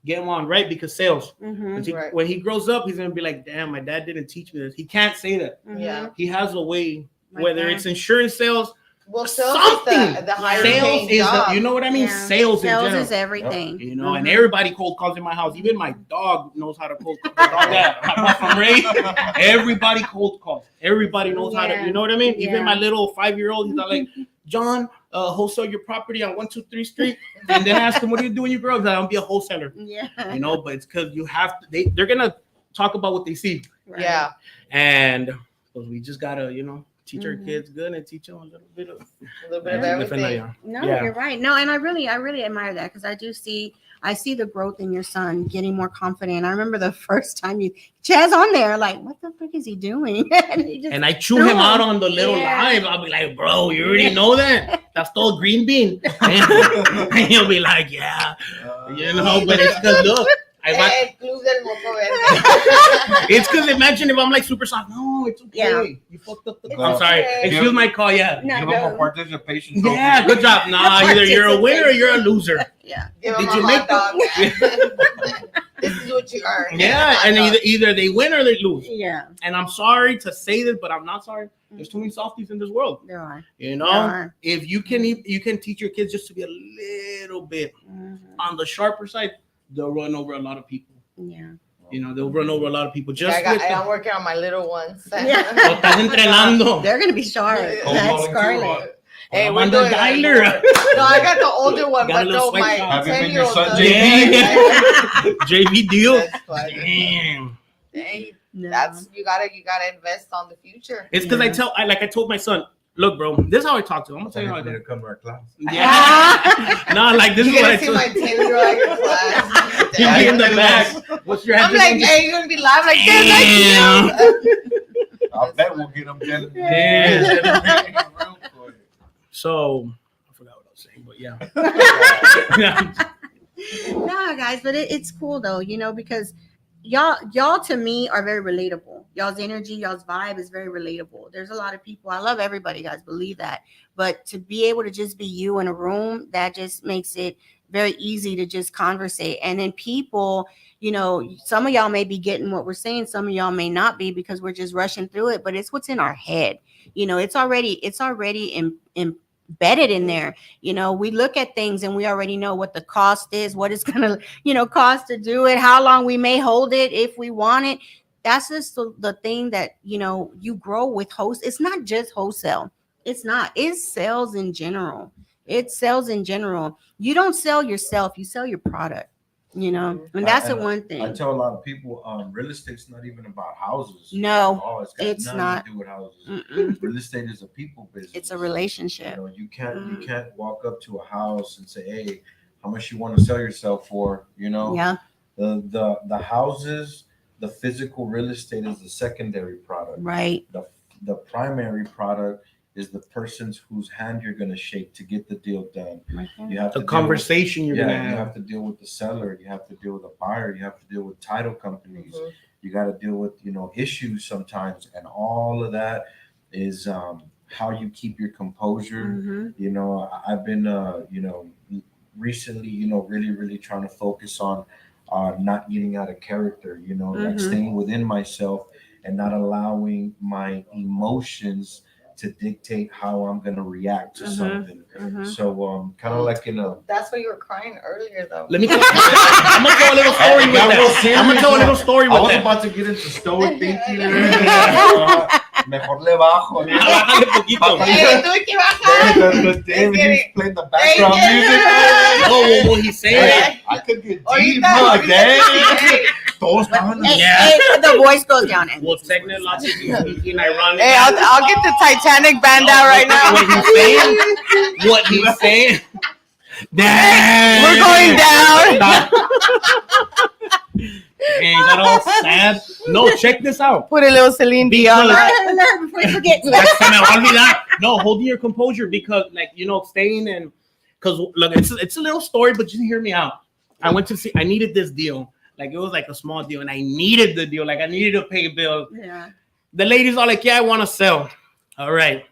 get him on right because sales. When he grows up, he's going to be like, damn, my dad didn't teach me this. He can't say that. Yeah. He has a way, whether it's insurance sales, well, sales something. Is the higher sales is the, you know what I mean? Yeah. Sales in Sales general. is everything. You know, and everybody cold calls in my house. Even my dog knows how to cold call. I bought from Ray. Everybody cold calls. Everybody knows how to, you know what I mean? Even my little 5-year-old, he's like, John, wholesale your property on 123 Street. And then ask him, what do you do when you grow up? He's like, I'll be a wholesaler. Yeah. You know, but it's because you have to, they're going to talk about what they see. Right. Yeah. And we just got to, you know, teach our kids good and teach them a little bit of everything. No, you're right. No, and I really admire that because I see the growth in your son getting more confident. I remember the first time Chaz on there, like, what the fuck is he doing? and I chew him out on the little live. I'll be like, bro, you already know that? That's the green bean. And he'll be like, yeah. You know, but it's because look. It's because imagine if I'm like super soft. No, it's okay. Yeah. You fucked up the call. I'm sorry. Excuse my call. Yeah. Give him a participation. Yeah, good job. Nah, either you're a winner or you're a loser. Yeah. Did you make dog? This is what you earn. Yeah, and either they win or they lose. Yeah. And I'm sorry to say this, but I'm not sorry. There's too many softies in this world. There are. You know, if you can teach your kids just to be a little bit on the sharper side. They'll run over a lot of people. Yeah. You know, they'll run over a lot of people. Just I'm working on my little ones. Yeah. They're going to be sharp. That's Scarlett. Hey, we're doing Tyler. No, I got the older one, but no, my 10-year-old JV deal. Damn. Hey, that's you gotta invest on the future. It's because I told my son, look, bro, this is how I talk to him. I'm gonna tell you how I do. Come to our class. Yeah. No, like this is what I see my 10-year-old at your class. He'll be in the back. What's your I'm like, hey, you're gonna be live like this. I bet we'll get them. Yeah. So I forgot what say, but yeah. No, guys, but it's cool though, you know, because y'all to me are very relatable. Y'all's energy, y'all's vibe is very relatable. There's a lot of people. I love everybody, guys. Believe that. But to be able to just be you in a room, that just makes it very easy to just conversate. And then people, you know, some of y'all may be getting what we're saying, some of y'all may not be because we're just rushing through it. But it's what's in our head. You know, it's already embedded in there. You know, we look at things and we already know what the cost is, what it's gonna, you know, cost to do it, how long we may hold it if we want it. That's just the thing that, you know, you grow with host. It's not just wholesale. It's not. It's sales in general. It's sales in general. You don't sell yourself. You sell your product. You know, and that's the one thing. I tell a lot of people, real estate's not even about houses. No, it's not. Nothing to do with houses. Real estate is a people business. It's a relationship. You know, you can't walk up to a house and say, "Hey, how much you want to sell yourself for?" You know, yeah. The houses, the physical real estate is the secondary product. Right. The primary product is the person's whose hand you're going to shake to get the deal done. Okay. You have The conversation you're going to have. You have to deal with the seller. You have to deal with the buyer. You have to deal with title companies. You got to deal with, you know, issues sometimes. And all of that is how you keep your composure. You know, I've been, you know, recently, you know, really trying to focus on not getting out of character, you know, like staying within myself and not allowing my emotions to dictate how I'm gonna react to something. So kind of like in a. That's why you were crying earlier, though. Let me. I'm gonna tell a little story with that. I'm gonna tell a little story with that. I was about to get into stoic thinking. Mejor le bajo. Hey, tuve que bajar. He's playing the background music. No, what he's saying. I could get deep, Dang. The voice goes down. Well, technologically speaking, ironic. Hey, I'll get the Titanic band out right now. What he's saying. Damn. We're going down. And got all sad. No, check this out. Put a little Celine Dion. Before you forget. No, hold your composure because, like, you know, staying in. Because look, it's a little story, but just hear me out. I went to see. I needed this deal. Like, it was like a small deal, and I needed the deal. Like, I needed to pay a bill. Yeah. The ladies are like, "Yeah, I want to sell." All right.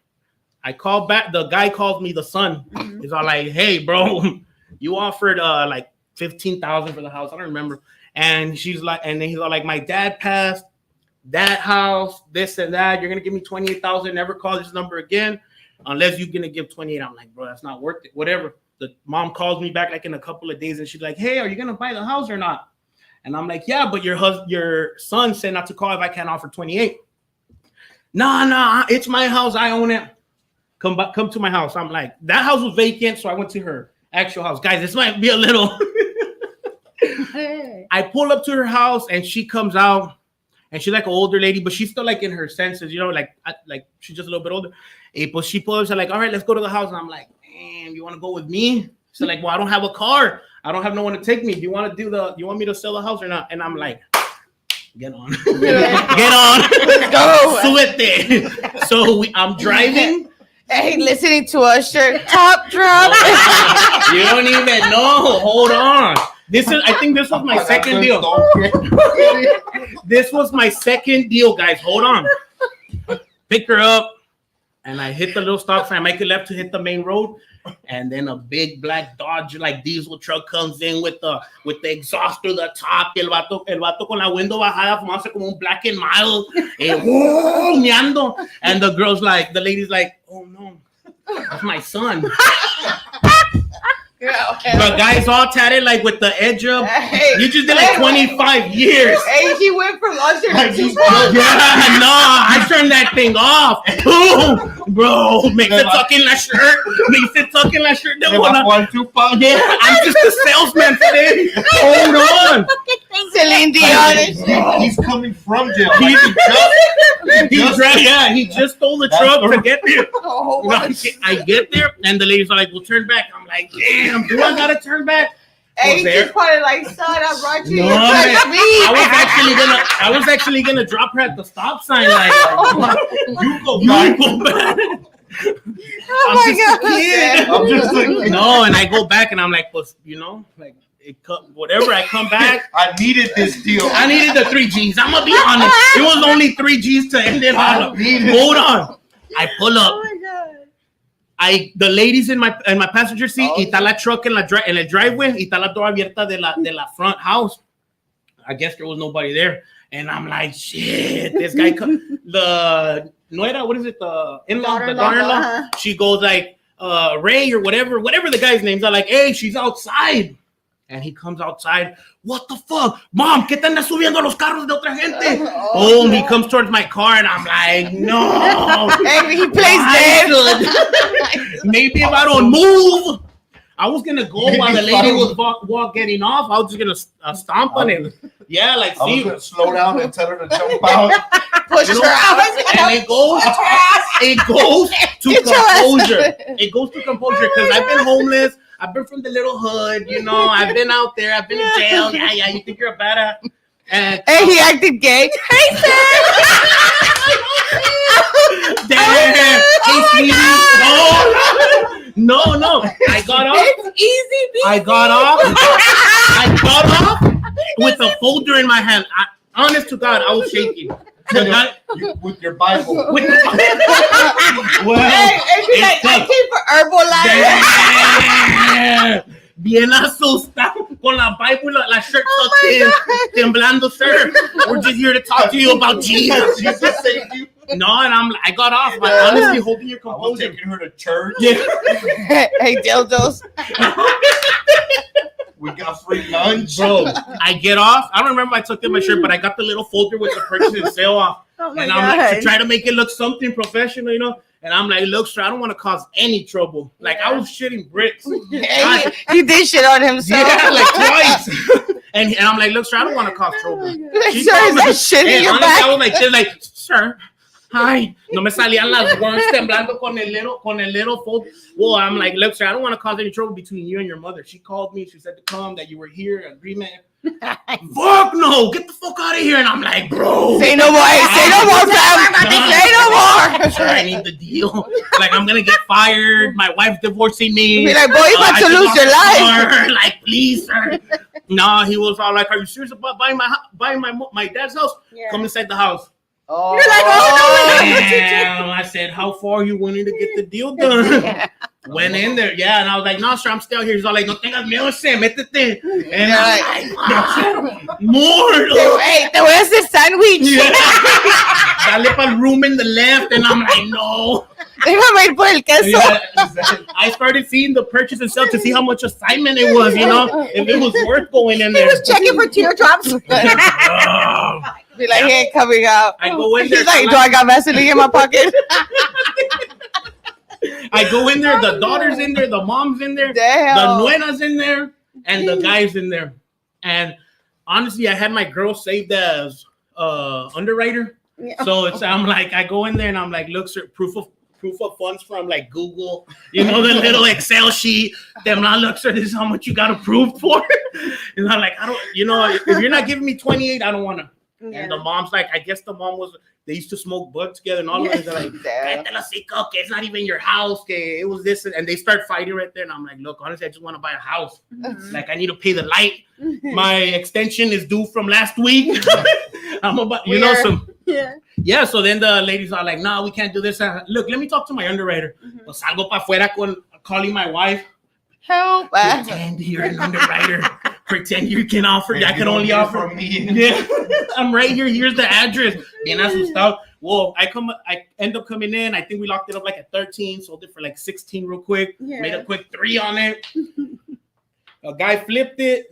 I call back. The guy calls me, the son. He's all like, "Hey, bro, you offered like $15,000 for the house. I don't remember." And she's like, and then he's all like, "My dad passed. That house, this and that. You're gonna give me $28,000. Never call this number again, unless you're gonna give 28." I'm like, "Bro, that's not worth it. Whatever." The mom calls me back like in a couple of days, and she's like, "Hey, are you gonna buy the house or not?" And I'm like, "Yeah, but your son said not to call if I can't offer 28. Nah, it's my house. I own it. Come to my house." I'm like, that house was vacant, so I went to her actual house. Guys, this might be a little. I pull up to her house, and she comes out, and she's like an older lady, but she's still like in her senses, you know, like she's just a little bit older. But she pulls up, like, "All right, let's go to the house." And I'm like, "Damn, you want to go with me?" She's like, "Well, I don't have a car. I don't have no one to take me. Do you want me to sell the house or not?" And I'm like, "Get on. Get on. Let's go. Suete." So I'm driving. Hey, listening to Usher, top drop. You don't even know. Hold on. I think this was my second deal. This was my second deal, guys. Hold on. Pick her up, and I hit the little stop sign. I make a left to hit the main road. And then a big black Dodge like diesel truck comes in with the exhaust through the top. El vato con la window bajada, fumándose como un Black and Mild. Meando. And the lady's like, "Oh no, that's my son." The guy's all tatted like with the edge up. Hey, you just did like 25 years. Hey, he went from Usher to yeah, no, I turned that thing off. Boom, bro, me se tuck in la shirt. Yeah, I'm just a salesman today. Hold on. Celine Dion. He's coming from jail. He just stole the truck to get there. I get there, and the ladies are like, "We'll turn back." I'm like, "Damn, do I gotta turn back?" Hey, he's probably like, "Son, I brought you." No, I was actually gonna drop her at the stop sign. Like, you go back. Oh my God. I'm just like, No, and I go back and I'm like, well, you know, like whatever. I come back. I needed this deal. I needed the 3 G's. I'm gonna be honest. It was only 3 G's to end it all. Hold on. I pull up. Oh my God. The ladies in my passenger seat, y está la truck en el driveway, y está la door abierta de la front house. I guess there was nobody there. And I'm like, shit, this guy, the nuera, what is it? The in-law, the daughter-in-law. She goes like, Ray or whatever the guy's names are, like, hey, she's outside. And he comes outside. What the fuck? Mom, ¿qué te andas subiendo los carros de otra gente? Oh, he comes towards my car and I'm like, no. Maybe he plays dead. Maybe if I don't move. I was going to go while the lady was getting off. I was just going to stomp on him. Yeah, like, I was going to slow down and tell her to jump out. Push her out. And it goes to composure. It goes to composure because I've been homeless. I've been from the little hood, you know. I've been out there. I've been in jail. Yeah. You think you're a badass? And hey, he acted gay. Hey, sir. Damn. Hey, sweetie. No. I got off. It's easy. I got off with a folder in my hand. Honest to God, I was shaking. With your Bible. Well, Hey, like, I came for Herbalife. Bien asustado con la Bible, la shirt tucked in, temblando, sir. We're just here to talk to you about Jesus. Jesus saved you. No, and I got off. But honestly, holding your I was composure. taking her to church. Yeah. Hey, dildos. We got free lunch. Bro, I get off. I don't remember if I took in my shirt, but I got the little folder with the purchase and sale off. Oh my And I'm like, to God. try to make it look something professional, you know? And I'm like, look, sir, I don't want to cause any trouble. Like, I was shitting bricks. Hey, he did shit on himself. Yeah, like twice. and I'm like, look, sir, I don't want to cause trouble. Like, She sir, told is me- that shit Hey, in your honestly, back? I was like, sir, hi. No me salían las words temblando con el little fold. Well, I'm like, look, sir, I don't want to cause any trouble between you and your mother. She called me. She said to come, that you were here, agreement. Fuck no, get the fuck out of here. And I'm like, bro. Say no more. Hey, say no more, fam. Say no more. Sure, I need the deal. Like, I'm gonna get fired. My wife's divorcing me. Be like, boy, you about I to just lose lost your my life. car. Like, please, sir. No, he was all like, are you serious about buying my dad's house? Yeah. Come inside the house. Oh. You're like, oh, no. Damn, I said, how far are you willing to get the deal done? Went in there, yeah, and I was like, no, sir, I'm still here. He's all like, no tengas miedo, métete. And I'm like, more. Hey, te voy a hacer sandwich. Yeah. Dale pa'l room in the left, and I'm like, no. Déjame ir por el queso. Yeah, I started seeing the purchase and sale to see how much assignment it was, you know, if it was worth going in He there. was checking for teardrops. Oh. Be like, he ain't coming out. I go in there. He's like, do I got Vaseline in my pocket? I go in there, the daughter's in there, the mom's in there, Damn. the nuena's in there, and the guy's in there. And honestly, I had my girl saved as underwriter. Yeah. So I'm like, I go in there and I'm like, look, sir, proof of funds from like Google, you know, the little Excel sheet. Then I'm like, look, sir, this is how much you got approved for. And I'm like, I don't, you know, if you're not giving me 28, I don't want to. Yeah. And the mom's like, I guess the mom was, they used to smoke bud together and all of it. They're like, Damn. "Cállate el hocico, que it's not even your house, que it was this." And they start fighting right there. And I'm like, look, honestly, I just want to buy a house. Mhm. Like, I need to pay the light. My extension is due from last week. I'm about, you know, some. Yeah. Yeah, so then the ladies are like, no, we can't do this. Look, let me talk to my underwriter. Mhm. Pues salgo pa' afuera calling my wife. Help. Pretend you're an underwriter. Pretend you can offer. I can only offer. from me. Yeah, I'm right here. Here's the address. Bien asustado. Well, I end up coming in. I think we locked it up like at 13, sold it for like 16 real quick. Yeah. Made a quick 3 on it. A guy flipped it,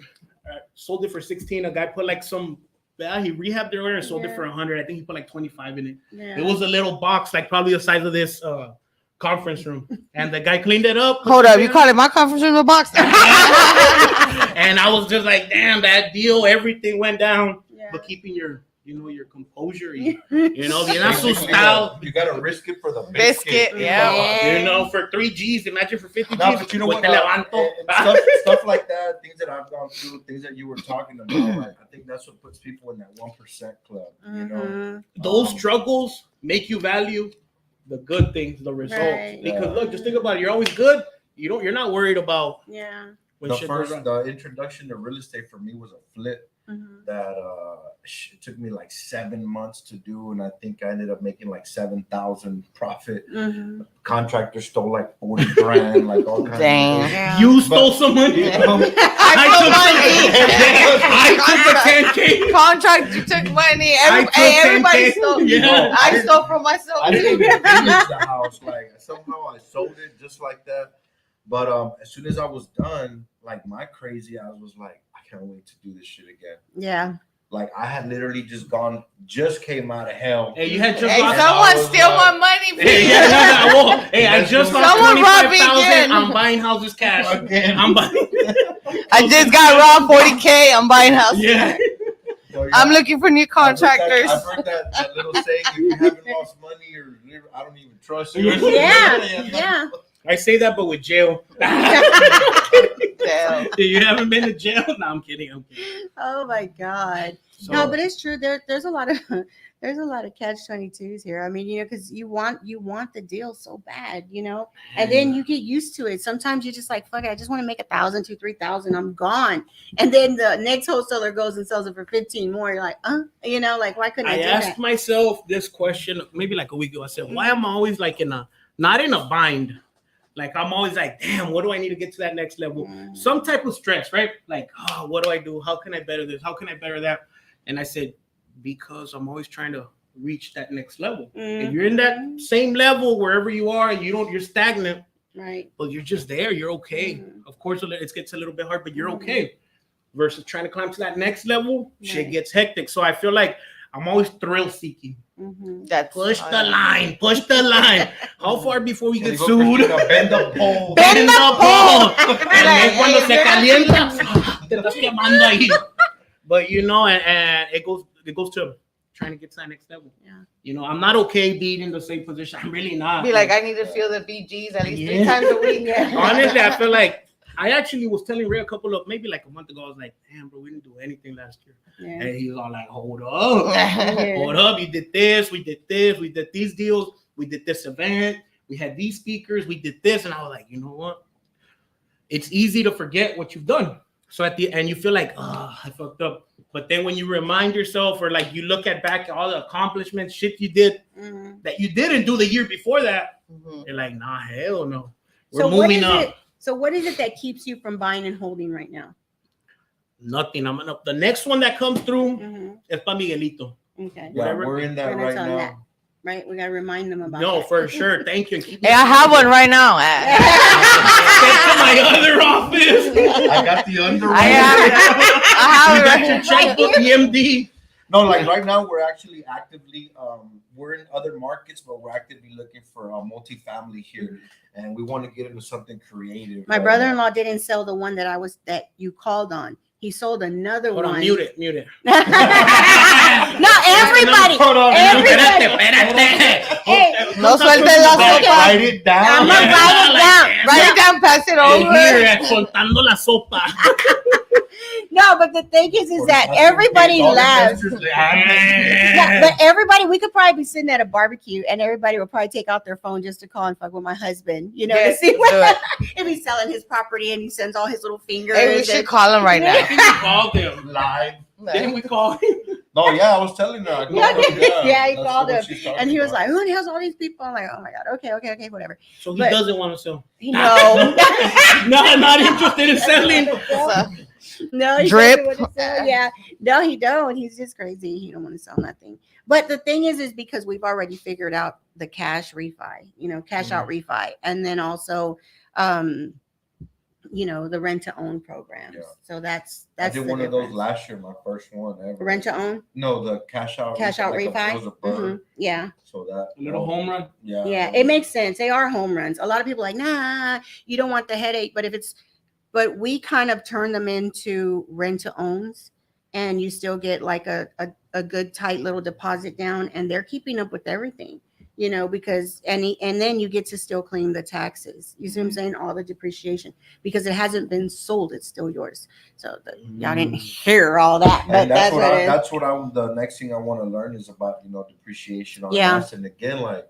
sold it for 16. A guy put like some, he rehabbed the order and sold it for 100. I think he put like 25 in it. Yeah. It was a little box, like probably the size of this conference room. And the guy cleaned it up. Hold up, you call it my conference room a box? And I was just like, damn, that deal, everything went down. Yeah. But keeping your, you know, your composure, you know, bien asustado. You gotta risk it for the Biscuit, yeah. You know, for 3 G's, imagine for 50 G's. No, but you know what? Te levanto. Stuff like that, things that I've gone through, things that you were talking about. Like, I think that's what puts people in that 1% club. You know, Mhm. Those struggles make you value the good things, the results. Right. Because look, just think about it. You're always good. You're not worried about when The shit goes first, wrong. the introduction to real estate for me was a flip Mhm. that it took me like 7 months to do, and I think I ended up making like 7,000 profit. Mhm. Contractor stole like 40 grand, like all kinds Dang. of shit. Yeah. You stole some money. You know? I took the 10K. Contract, you took money. I took Everybody 10K. stole. Yeah. I stole from myself. I didn't even finish the house. Like somehow I sold it just like that. But as soon as I was done, like my crazy ass was like, I can't wait to do this shit again. Yeah. Like I had literally just came out of hell. Hey, you had just Hey, lost. someone was steal like- my money, Hey, please. hey, I just lost Someone robbed me 25,000. again. I'm buying houses cash. Again. I'm buying. I just got robbed 40K. I'm buying houses. Yeah. So, yeah, I'm looking for new contractors. I've heard that little saying: if you haven't lost money or I don't even trust you. Yeah. Yeah. I say that, but with jail. Damn. You haven't been to jail? No, I'm kidding. Oh my God. So, No, but it's true. There's a lot of catch-22s here. I mean, because you want the deal so bad, and then you get used to it. Sometimes you're just like, fuck it, I just want to make 1,000, 2,000, 3,000. I'm gone. And then the next wholesaler goes and sells it for 15 more. You're like, like why couldn't I do asked that? myself this question maybe like a week ago. I said, why am I always like not in a bind? Like I'm always like, damn, what do I need to get to that next level? Some type of stress, right? Like, oh, what do I do? How can I better this? How can I better that? And I said, because I'm always trying to reach that next level. If you're in that same level wherever you are, you're stagnant, Right. but you're just there. You're okay. Of course, it gets a little bit hard, but you're okay. Versus trying to climb to that next level, shit gets hectic. So I feel like I'm always thrill seeking. That's Push the line. How far before we get sued? Bend the pole. Bend the pole. And then Like, cuando hey, se you're calienta, te estás quemando ahí. But and it goes to trying to get to that next level. Yeah. I'm not okay being in the same position. I'm really not. Be like, I need to feel the BGs at least 3 times a week. Honestly, I feel like I actually was telling Ray maybe like a month ago, I was like, damn, bro, we didn't do anything last year. Yeah. And he was all like, hold up, you did this, we did these deals, we did this event, we had these speakers, we did this. And I was like, you know what? It's easy to forget what you've done. So at the end, you feel like, oh, I fucked up. But then when you remind yourself or like you look at back all the accomplishments, shit you did that you didn't do the year before that, you're like, nah, hell no. We're moving up. So what is it that keeps you from buying and holding right now? Nothing. The next one that comes through is Pa Miguelito. Okay. Yeah, we're in that right now. That, right? We got to remind them about No, that. for sure. Thank you. Hey, I have one right now. Get to my other office. I got the underwriter. I have You it. got your checkbook, EMD. No, like right now we're actually actively we're in other markets, but we're actively looking for a multifamily here, and we want to get into something creative. My brother-in-law didn't sell the one that you called on. He sold another Hold one. on, mute it. No, everybody. Hold on. Everybody. Espérate. Hey, No sueltes la sopa. Write it down. I'm gonna write it down. Write it down, pass it over. Here, soltando la sopa. No, but the thing is that everybody laughs. Yeah, but everybody, we could probably be sitting at a barbecue and everybody will probably take out their phone just to call and fuck with my husband, to see what if he's selling his property and he sends all his little fingers. Hey, we should call him right now. I think we called him. Live. Didn't we call him? No, yeah, I was telling her. I called him, Yeah, he that's called what him. she's talking And he was about. like, who has all these people? I'm like, oh my God, okay, whatever. So he But- doesn't want to sell. No. No, not interested in selling. No, he Drip. doesn't want to sell. Yeah, no, he don't. He's just crazy. He don't want to sell nothing. But the thing is because we've already figured out the cash refi, cash out refi, and then also, the rent to own programs. Yeah. So that's I did the one of those difference. last year, my first one ever. Rent to own, No, the cash out. cash out like refi. It was a burn. Yeah. So that A little home run. Yeah. Yeah, it makes sense. They are home runs. A lot of people are like, nah, you don't want the headache. But we kind of turn them into rent to owns, and you still get like a good tight little deposit down, and they're keeping up with everything, because and then you get to still claim the taxes. You see what I'm saying? All the depreciation because it hasn't been sold, it's still yours. So y'all didn't hear all that, but And that's what it is. that's what I'm. The next thing I want to learn is about depreciation on Yeah. that. And again, like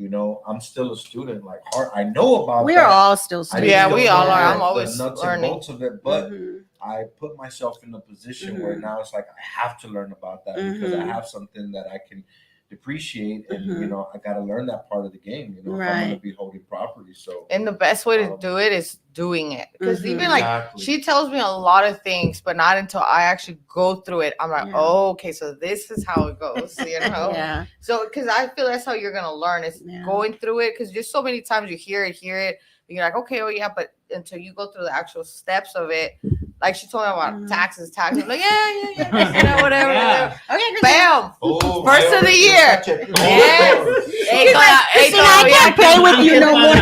You know, I'm still a student. Like, I know about. We are all still students. Yeah, we all are. I'm the always nuts learning. and bolts of it, but I put myself in a position where now it's like I have to learn about that because I have something that I can depreciate, and you know, I got to learn that part of the game. You know, if I'm going to be holding property. So, and the best way to do it is doing it, because even like she tells me a lot of things, but not until I actually go through it. I'm like, oh, okay, so this is how it goes. You know, so because I feel that's how you're gonna learn is going through it, because just so many times you hear it, and you're like, okay, oh yeah, but until you go through the actual steps of it. Like she told me about taxes. I'm like, yeah, you know, whatever. Okay, bam. First of the year. I can't play with you no more.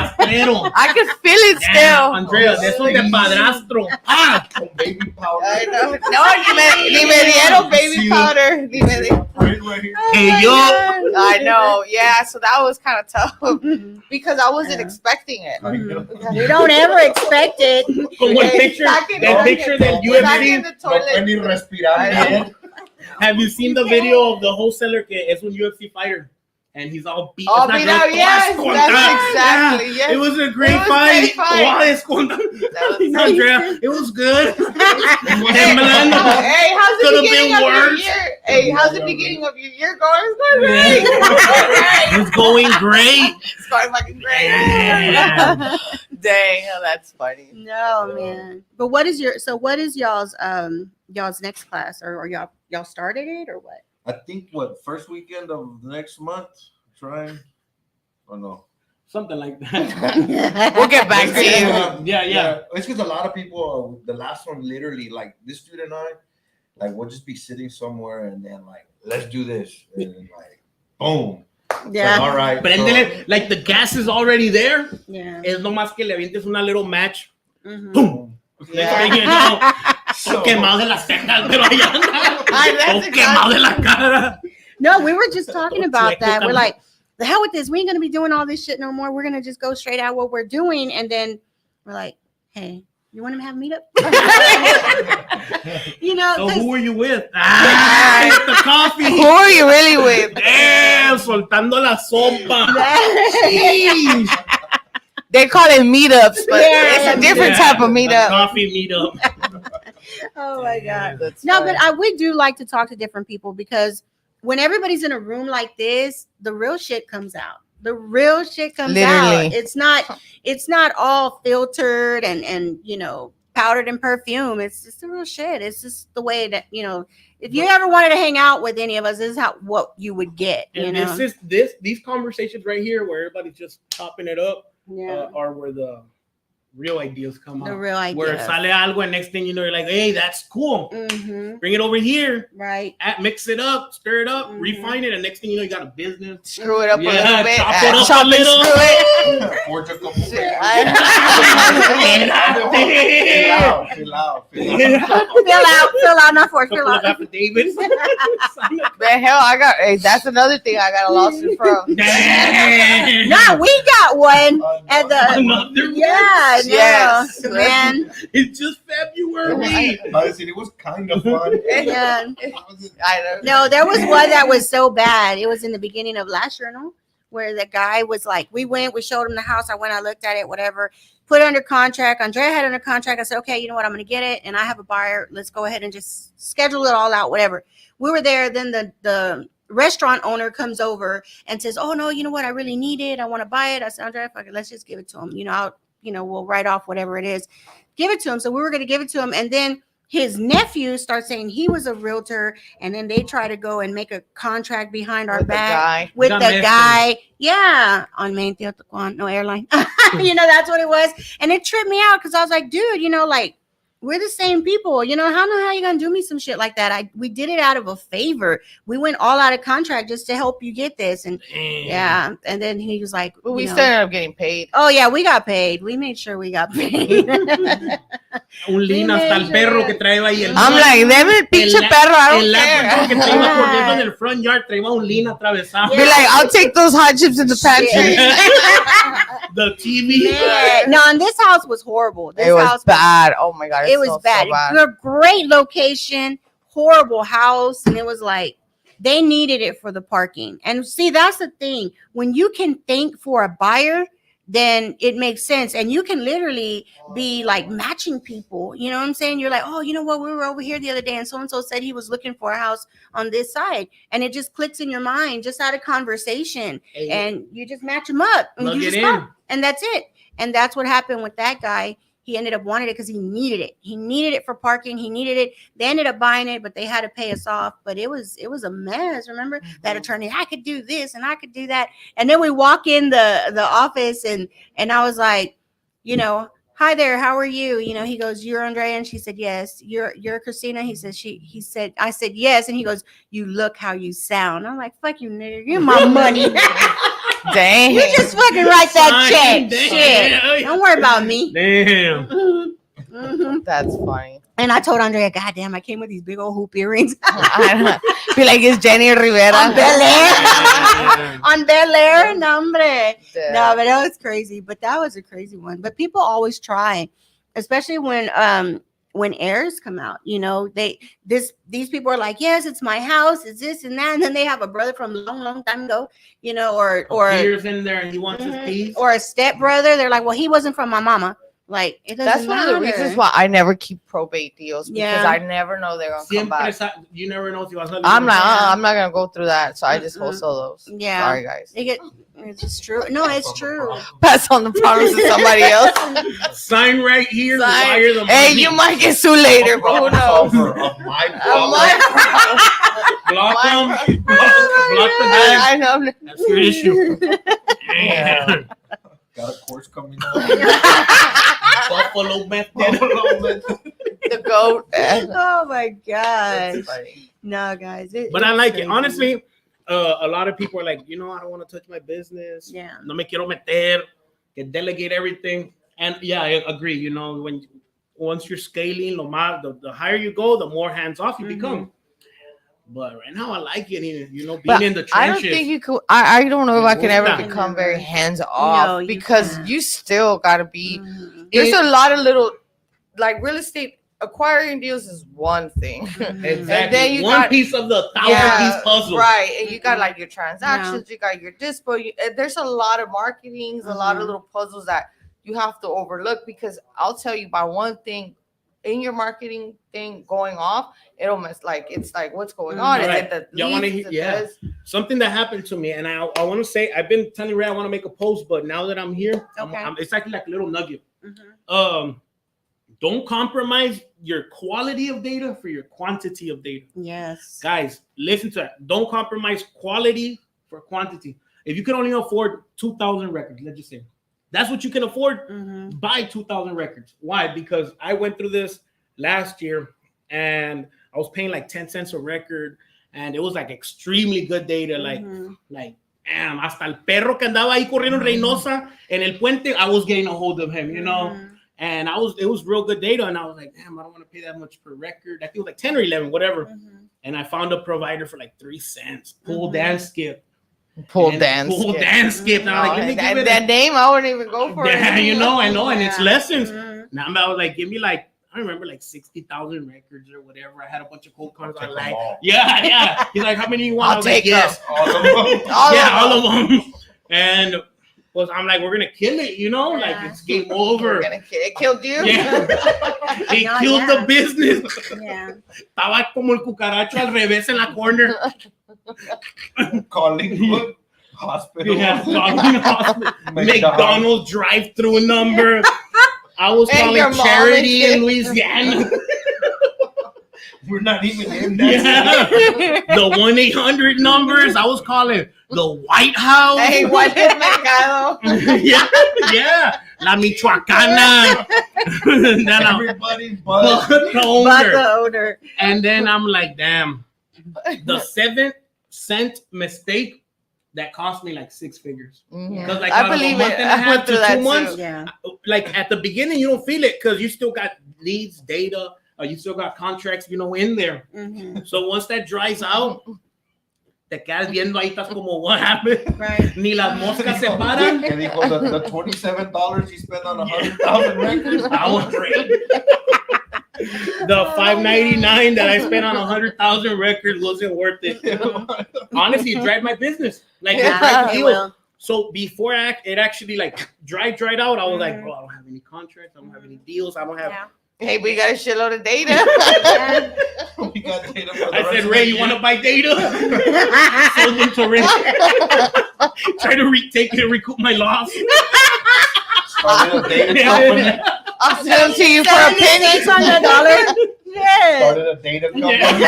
I can feel it still. Andrea, de esos de padrastro. Con baby powder. I know. No, ni me dieron baby powder. Ni me dieron. I know. Yeah, so that was kind of tough because I wasn't expecting it. You don't ever expect it. Como el picture del UFC. Have you seen the video of the wholesaler que es un UFC fighter? And he's all beat. Oh, beat out, yes, that's exactly. Yes. It was a great fight. Andrea, it was good. Hey, how's the beginning of your year? Hey, how's the beginning of your year going? It's going great. It's going fucking great. Dang, that's funny. No, man. But what is y'all's next class, or y'all started it or what? I think first weekend of the next month, trying. Oh no. Something like that. We'll get back to you. Yeah. It's because a lot of people, the last one, literally, like this dude and I, like we'll just be sitting somewhere and then like, let's do this. And then like, boom. Yeah. So, all right. But like the gas is already there. Yeah. Es nomás que le avientes una little match. Boom. Yeah. Quemado de las cejas, pero allá anda. Quemado de la cara. No, we were just talking about that. We're like, the hell with this. We ain't gonna be doing all this shit no more. We're gonna just go straight out what we're doing, and then we're like, hey, you want to have a meetup? You know. So who are you with? It's the coffee. Who are you really with? Damn, soltando la sopa. They call it meetups, but it's a different type of meetup. Coffee meetup. Oh my God. No, but we do like to talk to different people, because when everybody's in a room like this, the real shit comes out. The real shit comes out. It's not all filtered and you know, powdered in perfume. It's just the real shit. It's just the way that, you know, if you ever wanted to hang out with any of us, this is what you would get. And you know? These conversations right here where everybody's just chopping it up are where the real ideas come out. The real ideas. Where sale algo, and next thing you know, you're like, hey, that's cool. Mm-hmm. Bring it over here. Right. Mix it up, stir it up, refine it, and next thing you know, you got a business. Screw it up a little bit. Chop it up a little. Forge a couple. Fill out, not forge. Fill out. Affidavits. Man, hell, that's another thing I got a lawsuit from. No, we got one at the. Yes, man. It's just February. It was kind of fun. Yeah. I know. No, there was one that was so bad. It was in the beginning of last year, no? Where the guy was like, we showed him the house. I looked at it, whatever, put it under contract. Andrea had it under contract. I said, okay, you know what? I'm going to get it. And I have a buyer. Let's go ahead and just schedule it all out, whatever. We were there. Then the restaurant owner comes over and says, oh no, you know what? I really need it. I want to buy it. I said, Andrea, let's just give it to him. We'll write off whatever it is. Give it to him. So we were going to give it to him. And then his nephew starts saying he was a realtor, and then they try to go and make a contract behind our back with the guy. Yeah, on Main Teotihuacan, no airline. That's what it was. And it tripped me out because I was like, dude, we're the same people. How you gonna do me some shit like that? We did it out of a favor. We went all out of contract just to help you get this. And and then he was like, but we still ended up getting paid. Oh yeah, we got paid. We made sure we got paid. Un lin hasta el perro que traía ahí. I'm like, deme el pinche perro. I don't care. Que traía corriendo en el front yard, traía un lin atravesado. Be like, I'll take those hot chips in the pantry. The TV. Man. No, and this house was horrible. This house was bad. Oh my God. It was bad. So bad. A great location, horrible house. And it was like, they needed it for the parking. And see, that's the thing. When you can think for a buyer, then it makes sense. And you can literally be like matching people. You know what I'm saying? You're like, oh, you know what? We were over here the other day and so-and-so said he was looking for a house on this side. And it just clicks in your mind just out of conversation. Hey, and you just match them up. And you just go. And that's it. And that's what happened with that guy. He ended up wanting it because he needed it. He needed it for parking. He needed it. They ended up buying it, but they had to pay us off. But it was a mess. Remember that attorney? I could do this and I could do that. And then we walk in the office and I was like, you know, hi there, how are you? You know, he goes, you're Andrea, and she said yes. You're Christina. He said I said yes, and he goes, you look how you sound. I'm like, fuck you, nigga, give my money. Dang. You just fucking write that check. Shit. Don't worry about me. Damn. Mm-hmm. That's funny. And I told Andrea, God damn, I came with these big old hoop earrings. Feel like it's Jenny Rivera. On Bel Air. On Bel Air, nombre. No, but that was crazy. But that was a crazy one. But people always try, especially when heirs come out. You know, these people are like, yes, it's my house, it's this and that, and then they have a brother from a long time ago, you know, or years in there and he wants his piece, or a step brother. They're like, well, he wasn't from my mama. Like, it doesn't That's matter. one of the reasons why I never keep probate deals, because I never know they're gonna come back. You never know if you. I'm not gonna go through that, so I just wholesale those. Yeah, sorry guys. It's just true. No, it's true. Pass on the promise to somebody else. Sign right here. Wire the money. Hey, you might get sued later, but who knows? Block them. Block the guy. I know. That's your issue. Yeah. Got a course coming up. Buffalo method. The goat. Oh my gosh. No, guys. But I like it. Honestly, a lot of people are like, you know, I don't want to touch my business. Yeah. No me quiero meter. Can delegate everything. And yeah, I agree. You know, once you're scaling, the higher you go, the more hands off you become. But right now, I like it. You know, being in the trenches. I don't think you could. I don't know if I can ever become very hands off, because you still gotta be. There's a lot of little, like, real estate acquiring deals is one thing. Exactly. And then you one got, piece of the 1,000-piece puzzle. Right. And you got like your transactions, you got your dispo. There's a lot of marketings, a lot of little puzzles that you have to overlook, because I'll tell you, by one thing in your marketing thing going off, it'll mess, like, it's like, what's going on? Right. Is it the leads? Something that happened to me, and I want to say, I've been telling Ray I want to make a post, but now that I'm here, it's actually like a little nugget. Don't compromise your quality of data for your quantity of data. Yes. Guys, listen to that. Don't compromise quality for quantity. If you can only afford 2,000 records, let's just say, that's what you can afford, buy 2,000 records. Why? Because I went through this last year and I was paying like 10 cents a record, and it was like extremely good data. Like, damn, hasta el perro que andaba ahí corriendo en Reynosa en el puente, I was getting a hold of him, you know? And it was real good data. And I was like, damn, I don't want to pay that much per record. I think it was like 10 or 11, whatever. And I found a provider for like 3 cents, pull dance skip. Pull dance skip. Now, like, let me give it that name, I wouldn't even go for it. Yeah, you know, I know, and it's lessons. Now I was like, give me like, I remember like 60,000 records or whatever. I had a bunch of cold cards. I like, yeah. He's like, how many you want? I'll take yes, all of them. all of them. And I'm like, we're gonna kill it, you know, like it's game over. It killed you. Yeah, it killed the business. Yeah. Estaba como el cucaracho al revés en la corner. Calling hospital. Yeah, hospital. McDonald's drive-through number. I was calling Charity in Louisiana. We're not even in that. The 1-800 numbers. I was calling the White House. Hey, what is Mercado? yeah. La Michoacana. Everybody but the owner. And then I'm like, damn. The 7-cent mistake that cost me like 6 figures. Because like I believe it. I went through that 2 months. Yeah. Like at the beginning, you don't feel it because you still got leads, data, you still got contracts, you know, in there. So once that dries out, te quedas viendo ahí, estás como, what happened? Right. Ni las moscas se paran. Que dijo, the $27 you spent on 100,000 records. I was great. The $5.99 that I spent on 100,000 records wasn't worth it. Honestly, it dried my business. Like, it dried the deal. So before it actually like dried out, I was like, bro, I don't have any contracts, I don't have any deals, I don't have. Hey, we got a shitload of data. We got data for the I rest said, of Ray, the you year. want to buy data? Sold them to Ray. Try to recoup my loss. Started a data company. I'll sell them to you for a penny. $600. Yeah. Started a data company.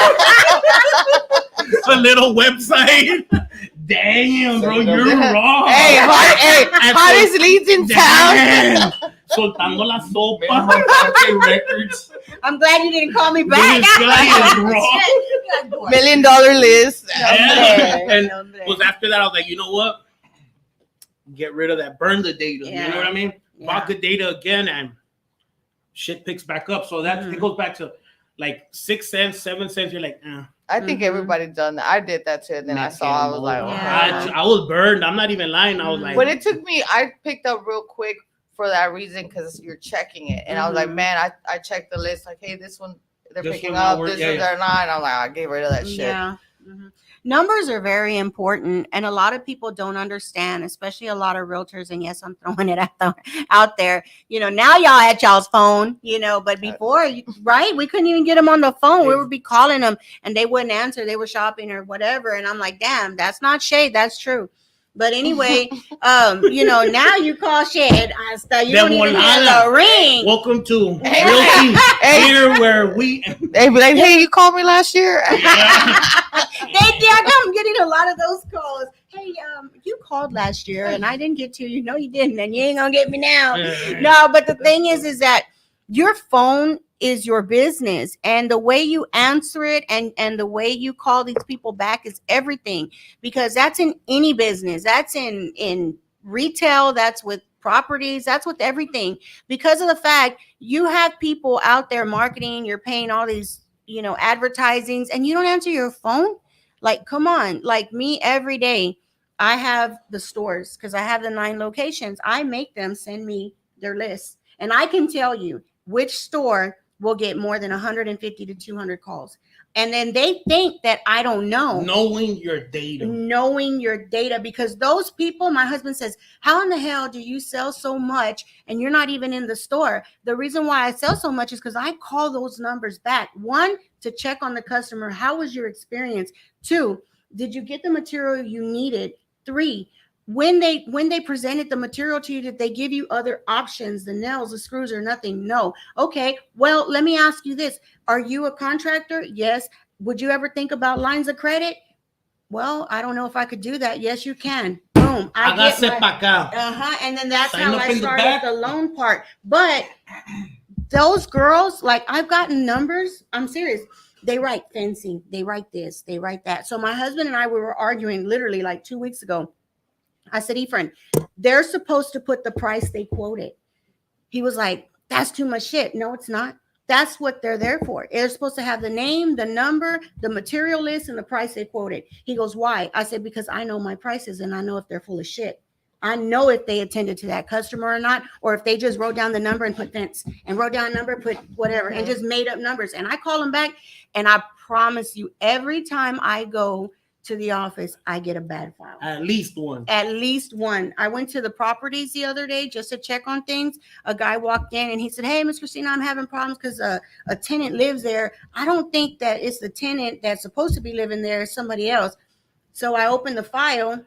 A little website. Damn, bro, you're wrong. Hey, hottest leads in town. Soltando la sopa. Minimum country records. I'm glad you didn't call me back. This guy is wrong. $1 million list. Yeah. And was after that, I was like, you know what? Get rid of that. Burn the data. Yeah. You know what I mean? Yeah. Bought the data again, and shit picks back up. So that it goes back to like 6 cents, 7 cents. You're like, I think everybody's done that. I did that too. And then I saw, I was like, I was burned. I'm not even lying. I was like, but it took me, I picked up real quick for that reason because you're checking it. And I was like, man, I checked the list. Like, hey, this one, they're picking up. This one, they're not. And I'm like, I get rid of that shit. Yeah. Numbers are very important, and a lot of people don't understand, especially a lot of realtors. And yes, I'm throwing it out there. You know, now y'all at y'all's phone, you know, but before, right? We couldn't even get them on the phone. We would be calling them and they wouldn't answer. They were shopping or whatever. And I'm like, damn, that's not shade. That's true. But anyway, you know, now you call shit. You don't even have the ring. Welcome to Realty here where we. They be like, hey, you called me last year. I'm getting a lot of those calls. Hey, you called last year and I didn't get to you. No, you didn't, and you ain't gonna get me now. No, but the thing is that your phone is your business, and the way you answer it and the way you call these people back is everything, because that's in any business. That's in retail, that's with properties, that's with everything, because of the fact you have people out there marketing, you're paying all these, you know, advertisings, and you don't answer your phone. Like, come on. Like me, every day I have the stores, because I have the 9 locations. I make them send me their list, and I can tell you which store will get more than 150 to 200 calls. And then they think that I don't know. Knowing your data, because those people, my husband says, how in the hell do you sell so much and you're not even in the store? The reason why I sell so much is because I call those numbers back. 1, to check on the customer. How was your experience? 2, did you get the material you needed? 3, when they presented the material to you, did they give you other options, the nails, the screws, or nothing? No. Okay, well, let me ask you this. Are you a contractor? Yes. Would you ever think about lines of credit? Well, I don't know if I could do that. Yes, you can. Boom. And then that's how I started the loan part. But those girls, like, I've gotten numbers. I'm serious. They write fencing. They write this. They write that. So my husband and I, we were arguing literally like 2 weeks ago. I said, Efren, they're supposed to put the price they quoted. He was like, that's too much shit. No, it's not. That's what they're there for. They're supposed to have the name, the number, the material list, and the price they quoted. He goes, why? I said, because I know my prices and I know if they're full of shit. I know if they attended to that customer or not, or if they just wrote down the number and put fence, and wrote down a number, put whatever, and just made up numbers. And I call them back, and I promise you, every time I go to the office, I get a bad file. At least one. I went to the properties the other day just to check on things. A guy walked in and he said, hey, Miss Christina, I'm having problems because a tenant lives there. I don't think that it's the tenant that's supposed to be living there, it's somebody else. So I opened the file.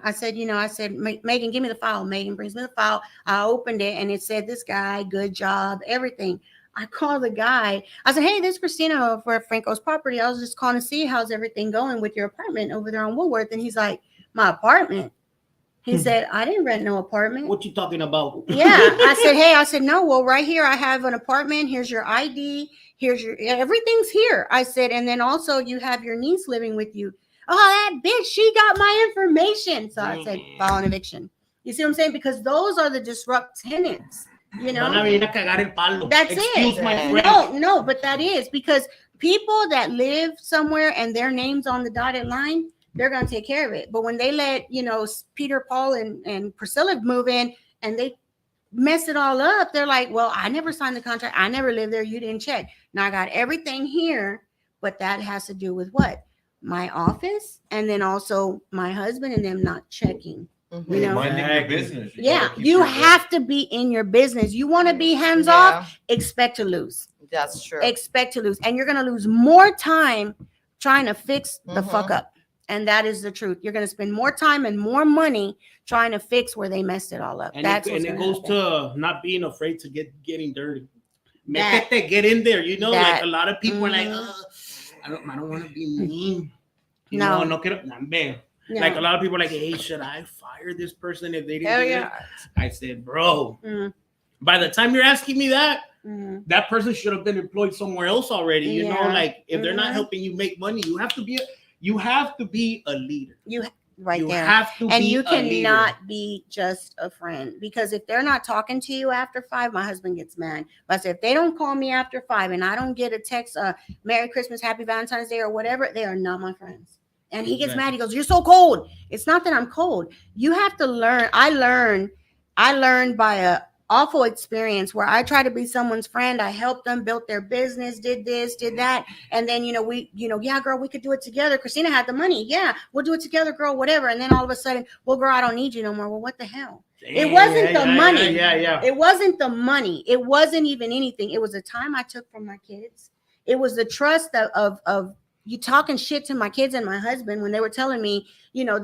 I said, Megan, give me the file. Megan brings me the file. I opened it and it said, this guy, good job, everything. I called the guy. I said, hey, this is Christina for Franco's Property. I was just calling to see how's everything going with your apartment over there on Woolworth. And he's like, my apartment? He said, I didn't rent no apartment. What you talking about? Yeah. I said, no, well, right here, I have an apartment. Here's your ID. Here's your, everything's here. I said, and then also you have your niece living with you. Oh, that bitch, she got my information. So I said, file an eviction. You see what I'm saying? Because those are the disrupt tenants. You know, that's it. No, but that is because people that live somewhere and their name's on the dotted line, they're going to take care of it. But when they let, Peter, Paul, and Priscilla move in and they mess it all up, they're like, well, I never signed the contract. I never lived there. You didn't check. Now I got everything here, but that has to do with what? My office, and then also my husband and them not checking. Mm-hmm. You know, minding your business. You have to be in your business. You want to be hands off, expect to lose. That's true. Expect to lose. And you're going to lose more time trying to fix the fuck up. And that is the truth. You're going to spend more time and more money trying to fix where they messed it all up. And it goes to not being afraid to getting dirty. Get in there. You know, like a lot of people are like, I don't want to be mean. You know, no quiero, man. No. Like a lot of people are like, hey, should I fire this person if they didn't do it? I said, bro, by the time you're asking me that, that person should have been employed somewhere else already. You know, like if they're not helping you make money, you have to be a leader. You have to and you cannot be just a friend, because if they're not talking to you after 5, my husband gets mad. But if they don't call me after 5 and I don't get a text, Merry Christmas, Happy Valentine's Day, or whatever, they are not my friends. And he gets mad. He goes, you're so cold. It's not that I'm cold. You have to learn. I learned by a awful experience where I tried to be someone's friend. I helped them, built their business, did this, did that. And then, yeah, girl, we could do it together. Christina had the money. Yeah, we'll do it together, girl, whatever. And then all of a sudden, well, girl, I don't need you no more. Well, what the hell? It wasn't the money. It wasn't the money. It wasn't even anything. It was the time I took from my kids. It was the trust of you talking shit to my kids and my husband when they were telling me,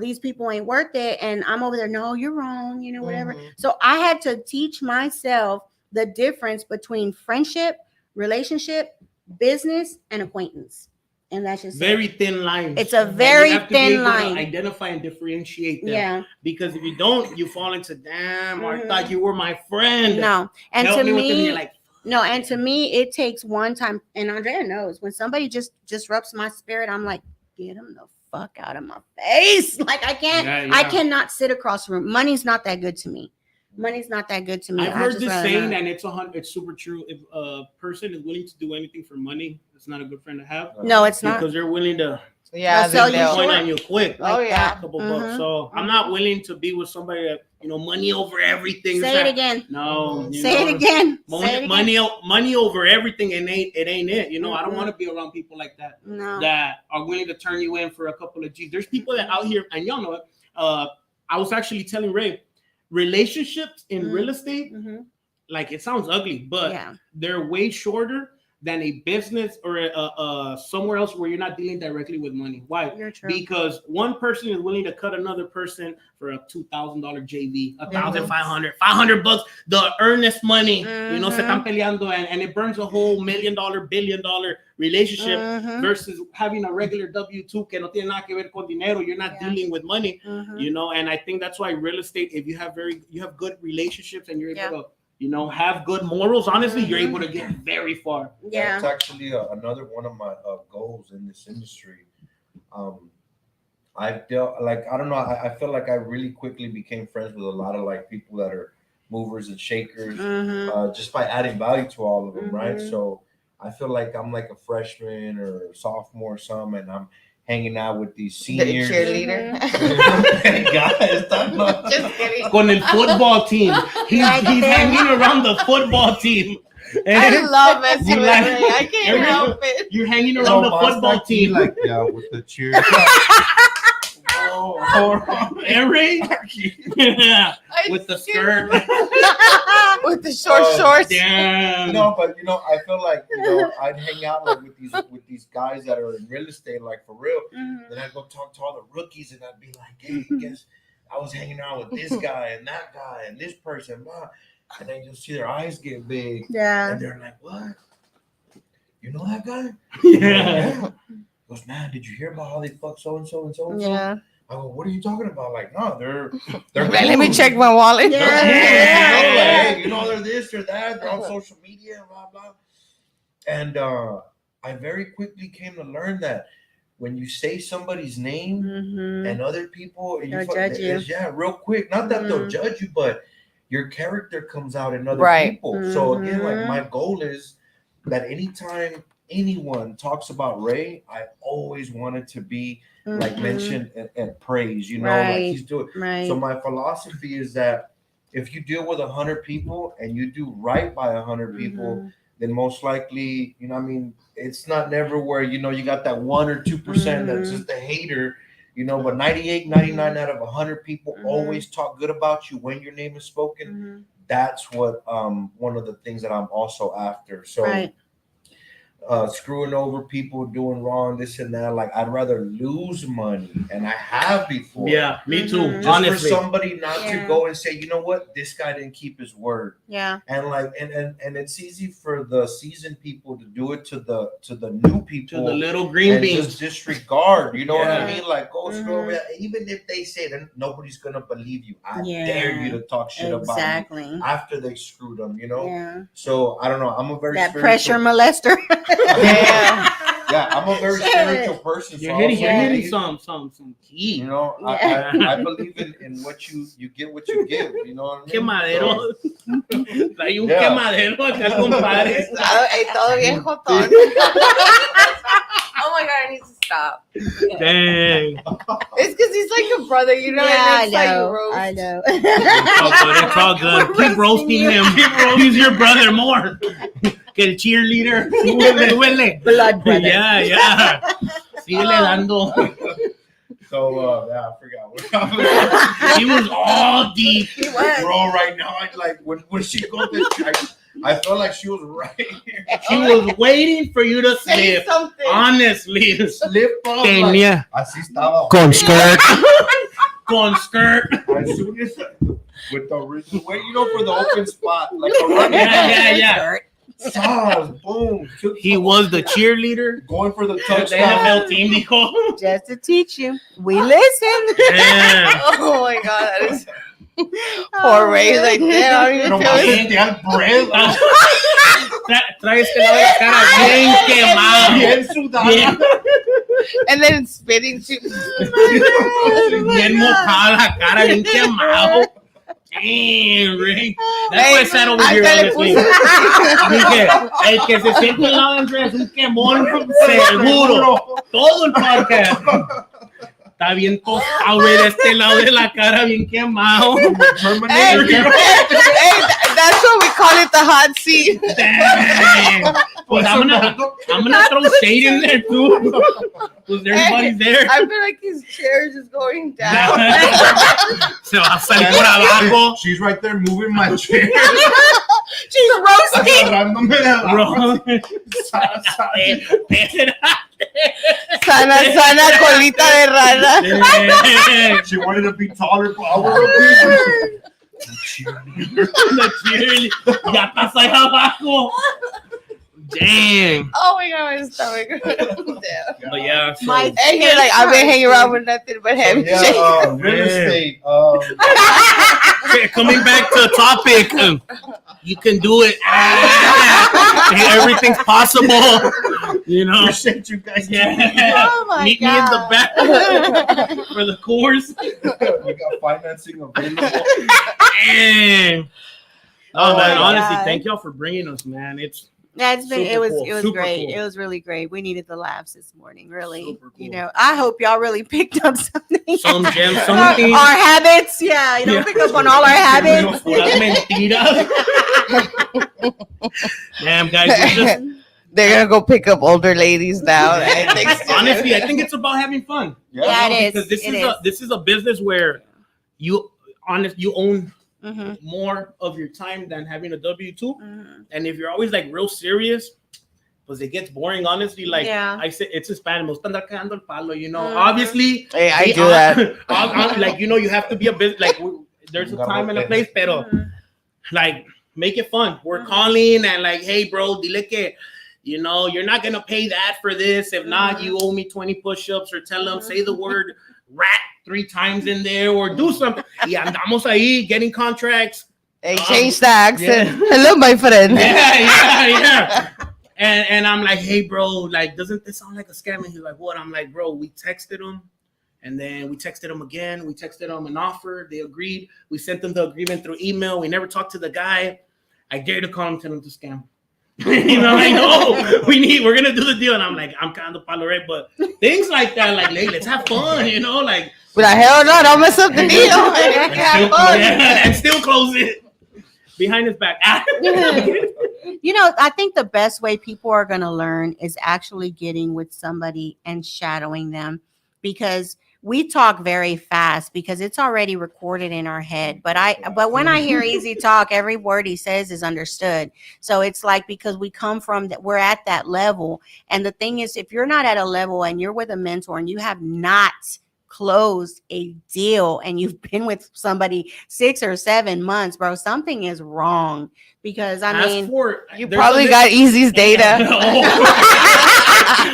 these people ain't worth it. And I'm over there, no, you're wrong, whatever. So I had to teach myself the difference between friendship, relationship, business, and acquaintance. And that's just very thin line. It's a very thin line. Identify and differentiate them. Yeah. Because if you don't, you fall into, damn, I thought you were my friend. No. And help to me, you're like, no, and to me, it takes one time, and Andrea knows, when somebody just disrupts my spirit, I'm like, get them the fuck out of my face. Like I cannot sit across the room. Money's not that good to me. I've heard this saying, and it's super true. If a person is willing to do anything for money, it's not a good friend to have. No, it's not. Because they're willing to sell you point on you quick. Like a couple bucks. So I'm not willing to be with somebody that, money over everything. Say it again. No. Say it again. Money over everything, and it ain't it. I don't want to be around people like that. No. That are willing to turn you in for a couple of G's. There's people that out here, and y'all know it. I was actually telling Ray, relationships in real estate, like it sounds ugly, but they're way shorter than a business or somewhere else where you're not dealing directly with money. Why? Because one person is willing to cut another person for a $2,000 JV, $500, the earnest money, se están peleando, and it burns a whole $1 million, $1 billion relationship versus having a regular W-2 que no tiene nada que ver con dinero. You're not dealing with money, and I think that's why real estate, if you have good relationships and you're able to have good morals, honestly, you're able to get very far. Yeah. It's actually another one of my goals in this industry. I feel like I really quickly became friends with a lot of like people that are movers and shakers, just by adding value to all of them, right? So I feel like I'm like a freshman or sophomore or something, and I'm hanging out with these seniors. The cheerleader. Guys, just kidding. Con el football team. He's hanging around the football team. I love it. I can't help it. You're hanging around the football team. Like, with the cheer. Ray? With the skirt. With the short shorts. Damn. But I feel like I'd hang out like with these guys that are in real estate, like for real. Then I'd go talk to all the rookies, and I'd be like, hey, guess I was hanging out with this guy and that guy and this person, blah. And then you'll see their eyes get big. Yeah. And they're like, what? You know that guy? Yeah. He goes, man, did you hear about how they fuck so and so and so and so? Yeah. I go, what are you talking about? Like, no, they're cool. Let me check my wallet. Yeah. They're this or that. They're on social media, blah, blah. And I very quickly came to learn that when you say somebody's name and other people, they'll judge you. Yeah, real quick. Not that they'll judge you, but your character comes out in other people. So again, like my goal is that anytime anyone talks about Ray, I always wanted to be like mentioned and praised, like he's doing. Right. So my philosophy is that if you deal with 100 people and you do right by 100 people, then most likely, you know, I mean, it's not never where, you know, you got that 1 or 2% that's just a hater, you know, but 98, 99 out of 100 people always talk good about you when your name is spoken. That's what one of the things that I'm also after. So screwing over people, doing wrong, this and that. Like, I'd rather lose money, and I have before. Yeah, me too. Just Honestly, for somebody not to go and say, you know what, this guy didn't keep his word. Yeah. And like, and it's easy for the seasoned people to do it to the new people, to the little green beans. Just disregard. You know what I mean? Like, go screw over. Even if they say that, nobody's gonna believe you. I dare you to talk shit about me after they screwed them. You know. Yeah. So I don't know. I'm a very pressure molester. Yeah, I'm a very spiritual person. You're hitting some key. You know, I believe in what you get what you give. You know what I mean? Quemadero. Hay un quemadero acá, compadre. Todo bien jotón. Oh my God, I need to stop. Dang. It's because he's like a brother, you know? Yeah, I know. It's all good. Keep roasting him. He's your brother more. Que el cheerleader. Duele. Blood brother. Yeah. Síguele dando. So, I forgot what he was all deep. He was. Bro, right now, like, when she goes this, I felt like she was right here. She was waiting for you to say slip. Something. Honestly. Slip up. Tenía. Like, así estaba. Con skirt. Con skirt. As soon as, with the original, wait, you know, for the open spot. Like a running Yeah. Sauce, boom. He was the cheerleader. Going for the The touchdown. NFL team, dijo. Just to teach you. We listen. Yeah. Oh my God, that is poor Ray. Like, damn, I don't even feel it. Trae este lado de la cara bien quemado. Bien sudado. And then spitting too. Bien mojada la cara, bien quemado. Damn, Ray. That's why I sat over here honestly. Dije, el que se siente al lado de Andrea es un quemón seguro. Todo el podcast. Está bien tostado, güey, de este lado de la cara, bien quemado. Hey, that's what we call it, the hot seat. Dang. Pues I'm gonna throw shade in there too. Pues everybody's there. I feel like his chair is just going down. Se va a salir por abajo. She's right there moving my chair. She's roasting. Agarrándome de abajo. Sana colita de rana. She wanted to be taller, but I was The cheerleader. Ya estás ahí abajo. Dang. Oh my God, my stomach. Damn. But yeah, so, And you're like, I've been hanging around with nothing but heavy shit. Real estate. coming back to the topic, you can do it. Everything's possible. You know. Appreciate you guys. Yeah. Oh my Meet God. me in the back for the course. We got financing available. Dang. Oh man, my honestly, God. thank y'all for bringing us, man. It's It was Super great. cool. It was really great. We needed the laughs this morning, really. Super cool. You know, I hope y'all really picked up something. some gems, our something. habits, yeah. You know, pick up on all our habits. Puras mentiras. Damn, guys, we're just, They're gonna go pick up older ladies now. I think honestly, I think it's about having fun. Yeah, it is. Because this It is is. this is a business where you own Mm-hmm. more of your time than having a W-2. Mm-hmm. And if you're always like real serious, because it gets boring, honestly. Like I said, it's Spanish. Me gusta andar cagando el palo, you know. Obviously, hey, I do that. like, you know, you have to be a bit like there's a time and a place, pero like make it fun. We're calling and like, hey, bro, dile que, you know, you're not gonna pay that for this. If not, you owe me 20 push-ups, or tell them say the word rat 3 times in there, or do something. Y andamos ahí getting contracts. Hey, change the accent. Hello, my friend. Yeah. And I'm like, hey, bro, like, doesn't this sound like a scam? And he's like, what? I'm like, bro, we texted him. And then we texted him again. We texted him an offer. They agreed. We sent them the agreement through email. We never talked to the guy. I dare to call him, tell him to scam. You know, I know we're gonna do the deal, and I'm like, I'm kind of palo red, but things like that, like, hey, let's have fun, you know, like. But hell no, don't mess up the deal. And still close it behind his back. You know, I think the best way people are going to learn is actually getting with somebody and shadowing them, because we talk very fast because it's already recorded in our head. But when I hear Easy talk, every word he says is understood. So it's like, because we come from that, we're at that level. And the thing is, if you're not at a level and you're with a mentor and you have not closed a deal and you've been with somebody 6 or 7 months, bro, something is wrong. Because you probably got Easy's data.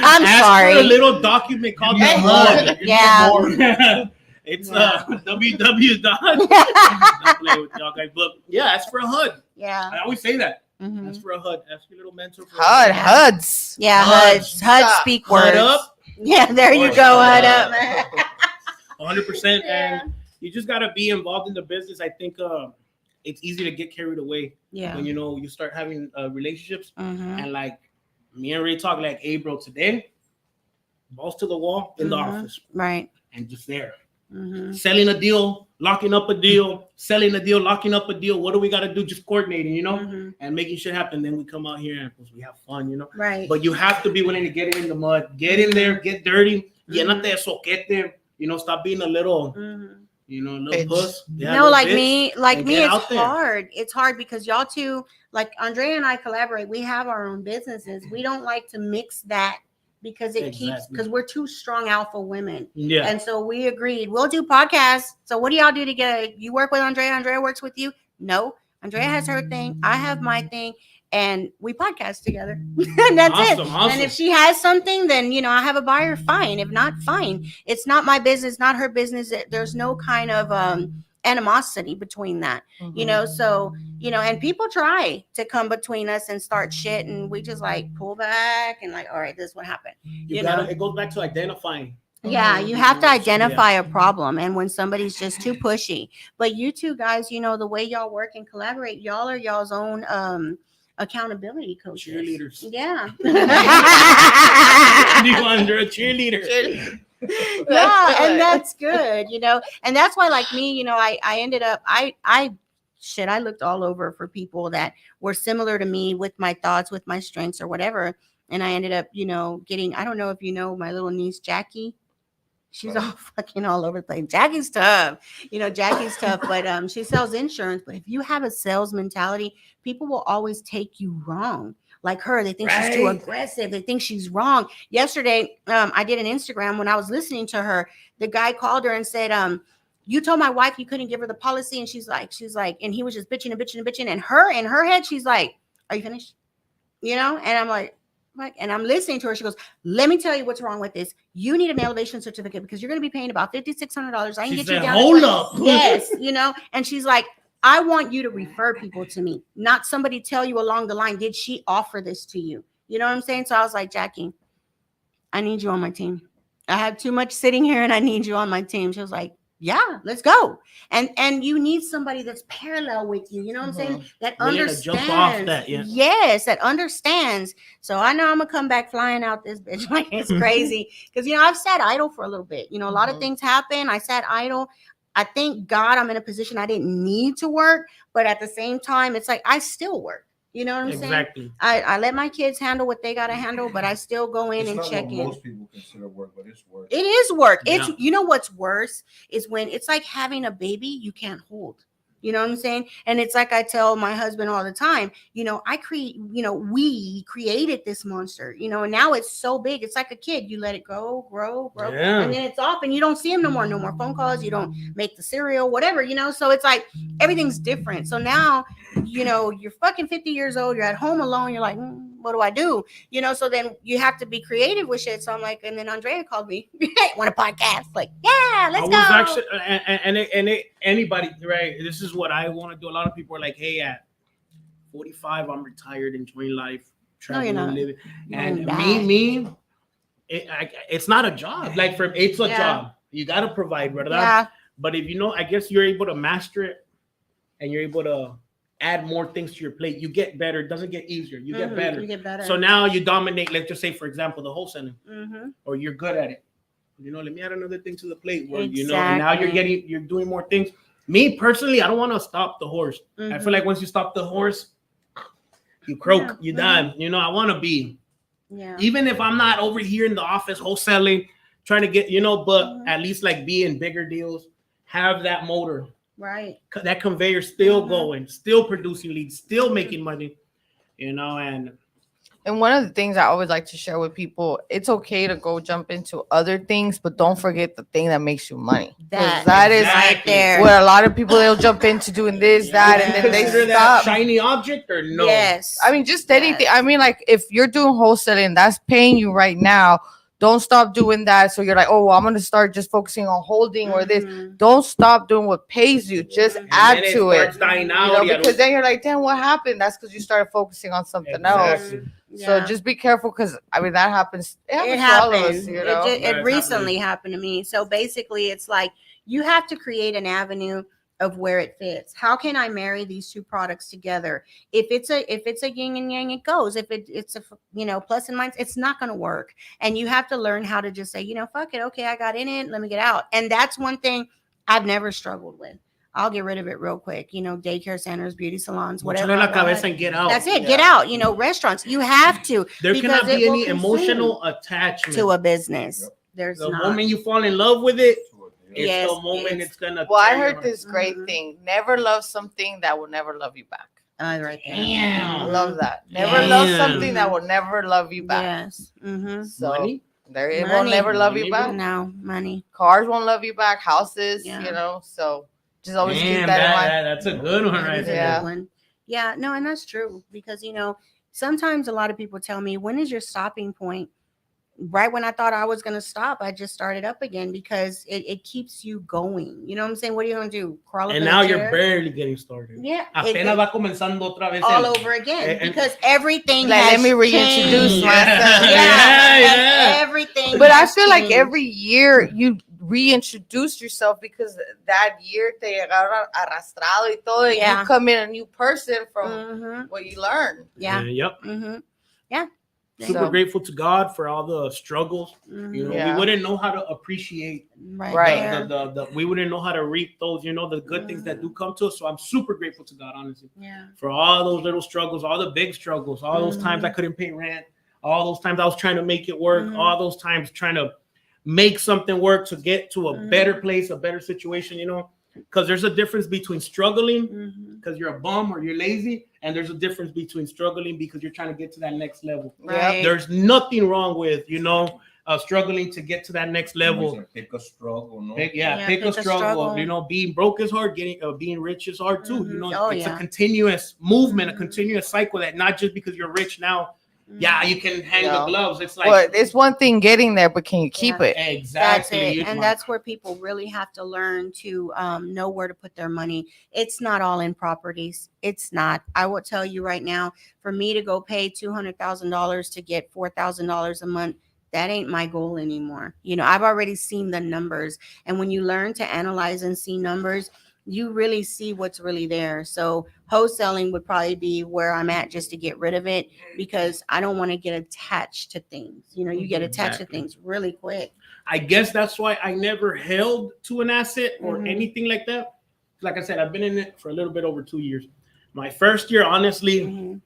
I'm sorry. For a little document called the HUD. Yeah. It's www. Not playing with y'all guys, but yeah, ask for a HUD. Yeah. I always say that. Mm-hmm. Ask for a HUD. Ask your little mentor for HUDs. Yeah, HUD speak words. HUD up. Yeah, there you go. HUD up. 100%. And you just gotta be involved in the business. I think it's easy to get carried away when you start having relationships. And like me and Ray talk, like, hey bro, today balls to the wall in the office, right? And just there selling a deal, locking up a deal, selling a deal, locking up a deal. What do we got to do? Just coordinating, and making shit happen. Then we come out here and we have fun, right? But you have to be willing to get it in the mud, get in there, get dirty. Stop being a little little puss. Yeah, no, like me, it's hard. It's hard because y'all two, like Andrea and I collaborate. We have our own businesses. We don't like to mix that because because we're two strong alpha women. Yeah. And so we agreed, we'll do podcasts. So what do y'all do together? You work with Andrea, Andrea works with you? No. Andrea has her thing, I have my thing, and we podcast together. And that's awesome. And if she has something, then I have a buyer, fine. If not, fine. It's not my business, not her business. There's no kind of animosity between that. So and people try to come between us and start shit, and we just like pull back and like, all right, this is what happened. It goes back to identifying. Yeah, you have to identify a problem, and when somebody's just too pushy. But you two guys, the way y'all work and collaborate, y'all are y'all's own accountability coaches. Cheerleaders. Yeah. You under a cheerleader. Yeah, and that's good, and that's why, like me, I ended up I looked all over for people that were similar to me with my thoughts, with my strengths or whatever, and I ended up getting, I don't know if you know my little niece Jackie. She's all fucking all over the place. Jackie's tough, Jackie's tough, but she sells insurance. But if you have a sales mentality, people will always take you wrong. Like her, they think she's too aggressive. They think she's wrong. Yesterday, I did an Instagram when I was listening to her. The guy called her and said, you told my wife you couldn't give her the policy. And she's like, and he was just bitching and bitching and bitching. And her, in her head, she's like, are you finished? And I'm like, and I'm listening to her. She goes, let me tell you what's wrong with this. You need an elevation certificate because you're going to be paying about $5,600. I can get you down. Hold up. Yes. And she's like, I want you to refer people to me, not somebody tell you along the line, did she offer this to you? You know what I'm saying? So I was like, Jackie, I need you on my team. I have too much sitting here and I need you on my team. She was like, yeah, let's go. And you need somebody that's parallel with you. You know what I'm saying? That understands. Jump off that, yeah. Yes, that understands. So I know I'm gonna come back flying out this bitch like it's crazy. Because I've sat idle for a little bit. A lot of things happen. I sat idle. I thank God I'm in a position I didn't need to work, but at the same time, it's like I still work. You know what I'm saying? Exactly. I let my kids handle what they gotta handle, but I still go in and check in. Most people consider work, but it's work. It is work. Yeah. It's what's worse is when it's like having a baby you can't hold. You know what I'm saying? And it's like I tell my husband all the time, we created this monster, and now it's so big. It's like a kid. You let it go, grow, yeah. And then it's off and you don't see him no more. No more phone calls. You don't make the cereal, whatever, So it's like everything's different. So now, you're fucking 50 years old. You're at home alone. You're like, what do I do? So then you have to be creative with shit. So I'm like, and then Andrea called me. Want a podcast? Like, yeah, let's go. Actually, anybody, right? This is what I want to do. A lot of people are like, hey, at 45, I'm retired, enjoying life, traveling, living. And it's not a job. Like it's a job. You got to provide, ¿verdad? Yeah. But if I guess you're able to master it and you're able to add more things to your plate. You get better. It doesn't get easier. You get better. You get better. So now you dominate. Let's just say, for example, the wholesaling, Mm-hmm. or you're good at it. Let me add another thing to the plate. Where, Exactly. and now you're doing more things. Me personally, I don't want to stop the horse. I feel like once you stop the horse, you croak, you die. I want to be, even if I'm not over here in the office wholesaling, trying to get, but at least like be in bigger deals, have that motor, right? That conveyor still going, still producing leads, still making money, And one of the things I always like to share with people, it's okay to go jump into other things, but don't forget the thing that makes you money. That is right there. Where a lot of people, they'll jump into doing this, that, and then they consider stop. That shiny object or no? Yes. I mean, just anything. I mean, like if you're doing wholesaling, that's paying you right now. Don't stop doing that. So you're like, oh, well, I'm going to start just focusing on holding or this. Don't stop doing what pays you. Just add to it. Dying out, because then you're like, damn, what happened? That's because you started focusing on something else. So just be careful because, I mean, that happens. It happens. To all of us, It recently happened to me. So basically, it's like you have to create an avenue of where it fits. How can I marry these two products together? If it's a yin and yang, it goes. If it's a plus and minus, it's not going to work. And you have to learn how to just say, fuck it. Okay, I got in it. Let me get out. And that's one thing I've never struggled with. I'll get rid of it real quick. Daycare centers, beauty salons, whatever. And get out. That's it. Get out. Restaurants. You have to. There cannot be any emotional attachment to a business. There's the not. moment you fall in love with it. Yes, it's the moment it's gonna. Well, I heard this great thing: never love something that will never love you back. Right there. Damn. I love that. Never love something that will never love you back. Yes. Mm-hmm. So money? It will never love you back. No, money. Cars won't love you back. Houses, Yeah. So just always keep that in mind. That's a good one right there. Yeah. Yeah. No, and that's true because sometimes a lot of people tell me, when is your stopping point? Right when I thought I was going to stop, I just started up again because it keeps you going. You know what I'm saying? What are you going to do? Crawl up and in now a you're chair? Barely getting started. Yeah. Apenas va comenzando otra vez all over again because everything let me reintroduce myself. Yeah. Everything. But I feel like every year you reintroduce yourself because that year te agarra arrastrado y todo. And you come in a new person from what you learned. Yeah. Yep. Mm-hmm. Yeah. Super grateful to God for all the struggles. We wouldn't know how to appreciate we wouldn't know how to reap those, the good things that do come to us. So I'm super grateful to God, honestly. Yeah. For all those little struggles, all the big struggles, all those times I couldn't pay rent, all those times I was trying to make it work, all those times trying to make something work to get to a better place, a better situation, because there's a difference between struggling because you're a bum or you're lazy, and there's a difference between struggling because you're trying to get to that next level. Right. There's nothing wrong with struggling to get to that next level. Pick a struggle, no? Pick a struggle. Being broke is hard. Being rich is hard too. It's a continuous movement, a continuous cycle. That not just because you're rich now. Yeah, you can hang the gloves. It's like, well, it's one thing getting there, but can you keep it? Exactly. That's it. And that's where people really have to learn to know where to put their money. It's not all in properties. It's not. I will tell you right now, for me to go pay $200,000 to get $4,000 a month, that ain't my goal anymore. I've already seen the numbers. And when you learn to analyze and see numbers, you really see what's really there. So wholesaling would probably be where I'm at just to get rid of it because I don't want to get attached to things. You get attached to things really quick. I guess that's why I never held to an asset or anything like that. Like I said, I've been in it for a little bit over 2 years. My first year, honestly,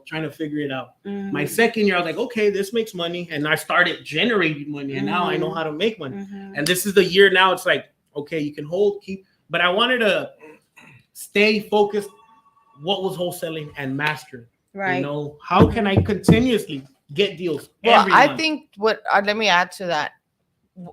trying to figure it out. My second year, I was like, okay, this makes money. And I started generating money. And now I know how to make money. And this is the year now. It's like, okay, you can hold, keep, but I wanted to stay focused. What was wholesaling and master? Right. How can I continuously get deals? Well, I think let me add to that.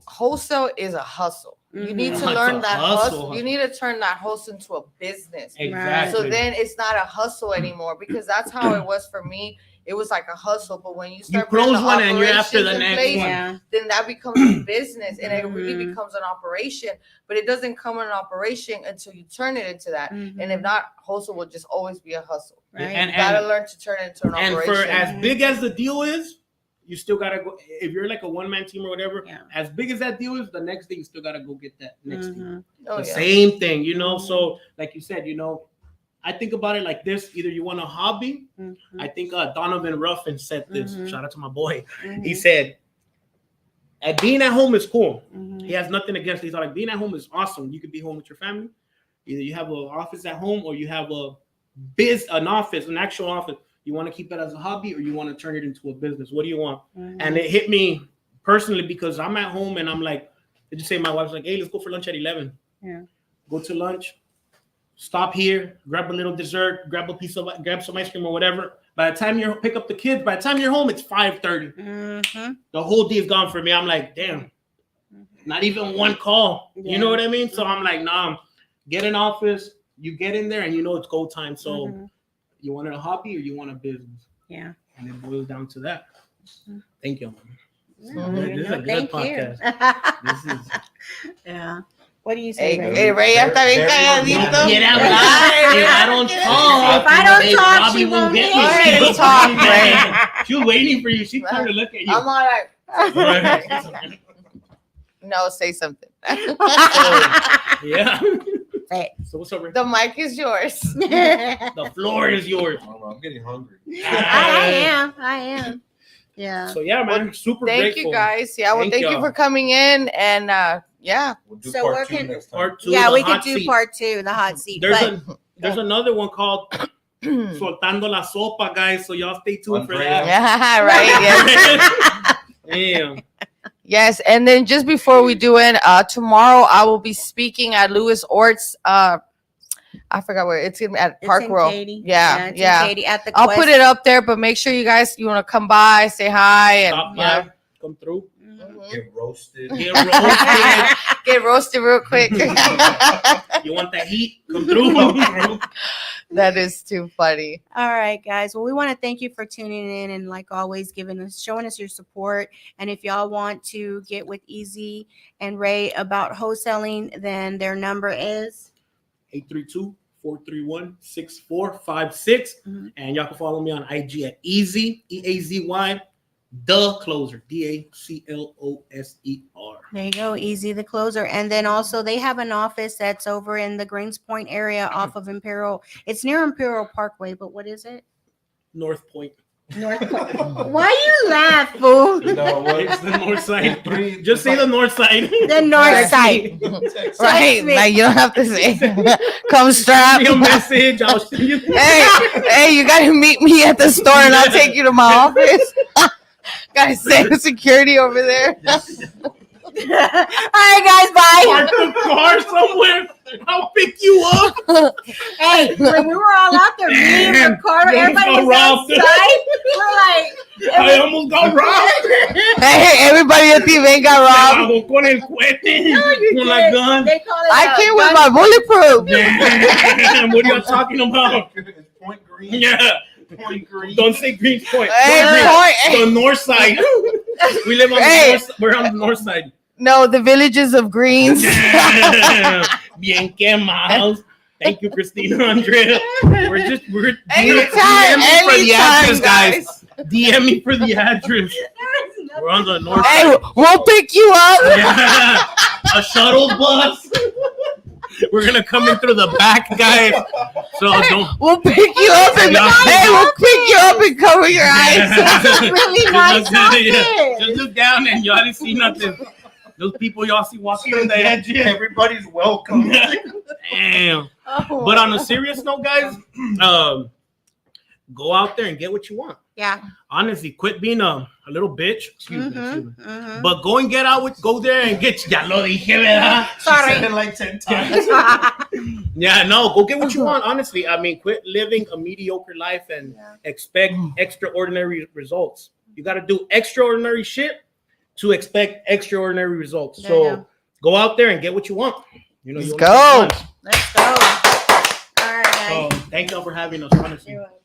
Wholesale is a hustle. You need to learn that hustle. You need to turn that hustle into a business. Exactly. So then it's not a hustle anymore because that's how it was for me. It was like a hustle, but when you start close one and you're after the next one, then that becomes a business and it really becomes an operation. But it doesn't come an operation until you turn it into that. And if not, hustle will just always be a hustle. Right. And you gotta learn to turn it into an operation. And for as big as the deal is, you still gotta go. If you're like a one-man team or whatever, as big as that deal is, the next thing you still gotta go get that next deal. Same thing, So like you said, I think about it like this: either you want a hobby. Mm-hmm. I think Donovan Ruffin said this. Mhm. Shout out to my boy. Mhm. He said, "Being at home is cool." Mhm. He has nothing against it. He's like, being at home is awesome. You could be home with your family. Either you have an office at home or you have an actual office. You want to keep it as a hobby or you want to turn it into a business. What do you want? Mhm. And it hit me personally because I'm at home and I'm like, did you say my wife's like, hey, let's go for lunch at 11. Yeah. Go to lunch, stop here, grab a little dessert, grab some ice cream or whatever. By the time you pick up the kids, by the time you're home, it's 5:30. Mm-hmm. The whole day is gone for me. I'm like, damn, not even one call. You know what I mean? So I'm like, nah, get an office. You get in there and you know it's go time. So you want a hobby or you want a business? Yeah. And it boils down to that. Thank you. This is a good Thank podcast. you. This is Yeah. What do you say, Ray? Hey, Ray, ya está bien calladito. Get out loud. If I don't talk, If I don't they talk, probably she won't won't get get me. me. Go ahead and talk, Ray. She was waiting for you. She's trying to look at you. I'm all right. No, say something. Yeah. Right. So what's up, Ray? The mic is yours. The floor is yours. I'm getting hungry. I am. Yeah. So yeah, man, super Thank grateful. you guys. Yeah, well, thank you y'all. for coming in, and yeah. We'll do So part where two can- next time. Part two. Yeah, the we could hot do seat. part 2, the hot seat. There's another one called Soltando la Sopa, guys. So y'all stay tuned for Andrea. that. Yeah, right. Yes. Damn. Yes, and then just before we do it, tomorrow I will be speaking at Louis Ort's. I forgot where it's gonna be at It's Park in Row. Katy. Yeah, it's yeah. in Katy at the I'll Quest. put it up there, but make sure you guys want to come by, say hi, and Stop you know, by. Come through. Mhm. Get roasted. Get roasted. get roasted real quick. You want that heat? Come through. That is too funny. All right, guys. Well, we want to thank you for tuning in and, like always, showing us your support. And if y'all want to get with Easy and Ray about wholesaling, then their number is 832-431-6456. Mhm. And y'all can follow me on IG at Easy, EAZY, The Closer, DACLOSER. There you go, Easy the Closer. And then also they have an office that's over in the Greens Point area off of Imperial. It's near Imperial Parkway, but what is it? North Point. North Point. Why you laugh, fool? You know what? It's the north side. Three- Just say the north side. The north side. Right? me. Like you don't have to say. Come strap. Send me a message. I'll send you. Hey, you gotta meet me at the store, and I'll take you to my office. Gotta say security over there. All right, guys, bye. Park the car somewhere. I'll pick you up. Hey, when we were all out there, me and Ricardo, You everybody almost was got robbed. outside. We're like, I almost got robbed. Hey, everybody at the event got robbed. Hago con el cohete. no, you Con la did. gun. They call it I came with my bulletproof. Damn, what are you talking about? It's Point Green. Yeah. Point Green. Don't say Greens Point. Hey, Don't Point. the north side. We live on Hey. the north. We're on the north side. No, the villages of Greens. Damn. Bien quemados. Thank you, Christina Andrea. We're Anytime, DM me for the anytime, address, guys. DM me for the address. We're on the north Hey, side. we'll pick you up. Yeah. A shuttle bus. We're gonna come in through the back, guys. So don't. We'll pick you up and hey, we'll pick you up and cover your eyes. That's a really nice Yeah. outfit. Just look down and y'all didn't see nothing. Those people y'all see walking on the edge. Everybody's welcome. Damn. Oh. But on a serious note, guys, go out there and get what you want. Yeah. Honestly, quit being a little bitch. Excuse me. Mhm. But go and get out go there and get. Ya lo dije, ¿verdad? She said it like 10 times. Yeah, no, go get what you want. Honestly, I mean, quit living a mediocre life and expect extraordinary results. You got to do extraordinary shit to expect extraordinary results. There you So go out there and get what you want. You know, Let's you go. only live once. Let's go. All right, guys. So thank y'all for having us. Honestly. You're welcome.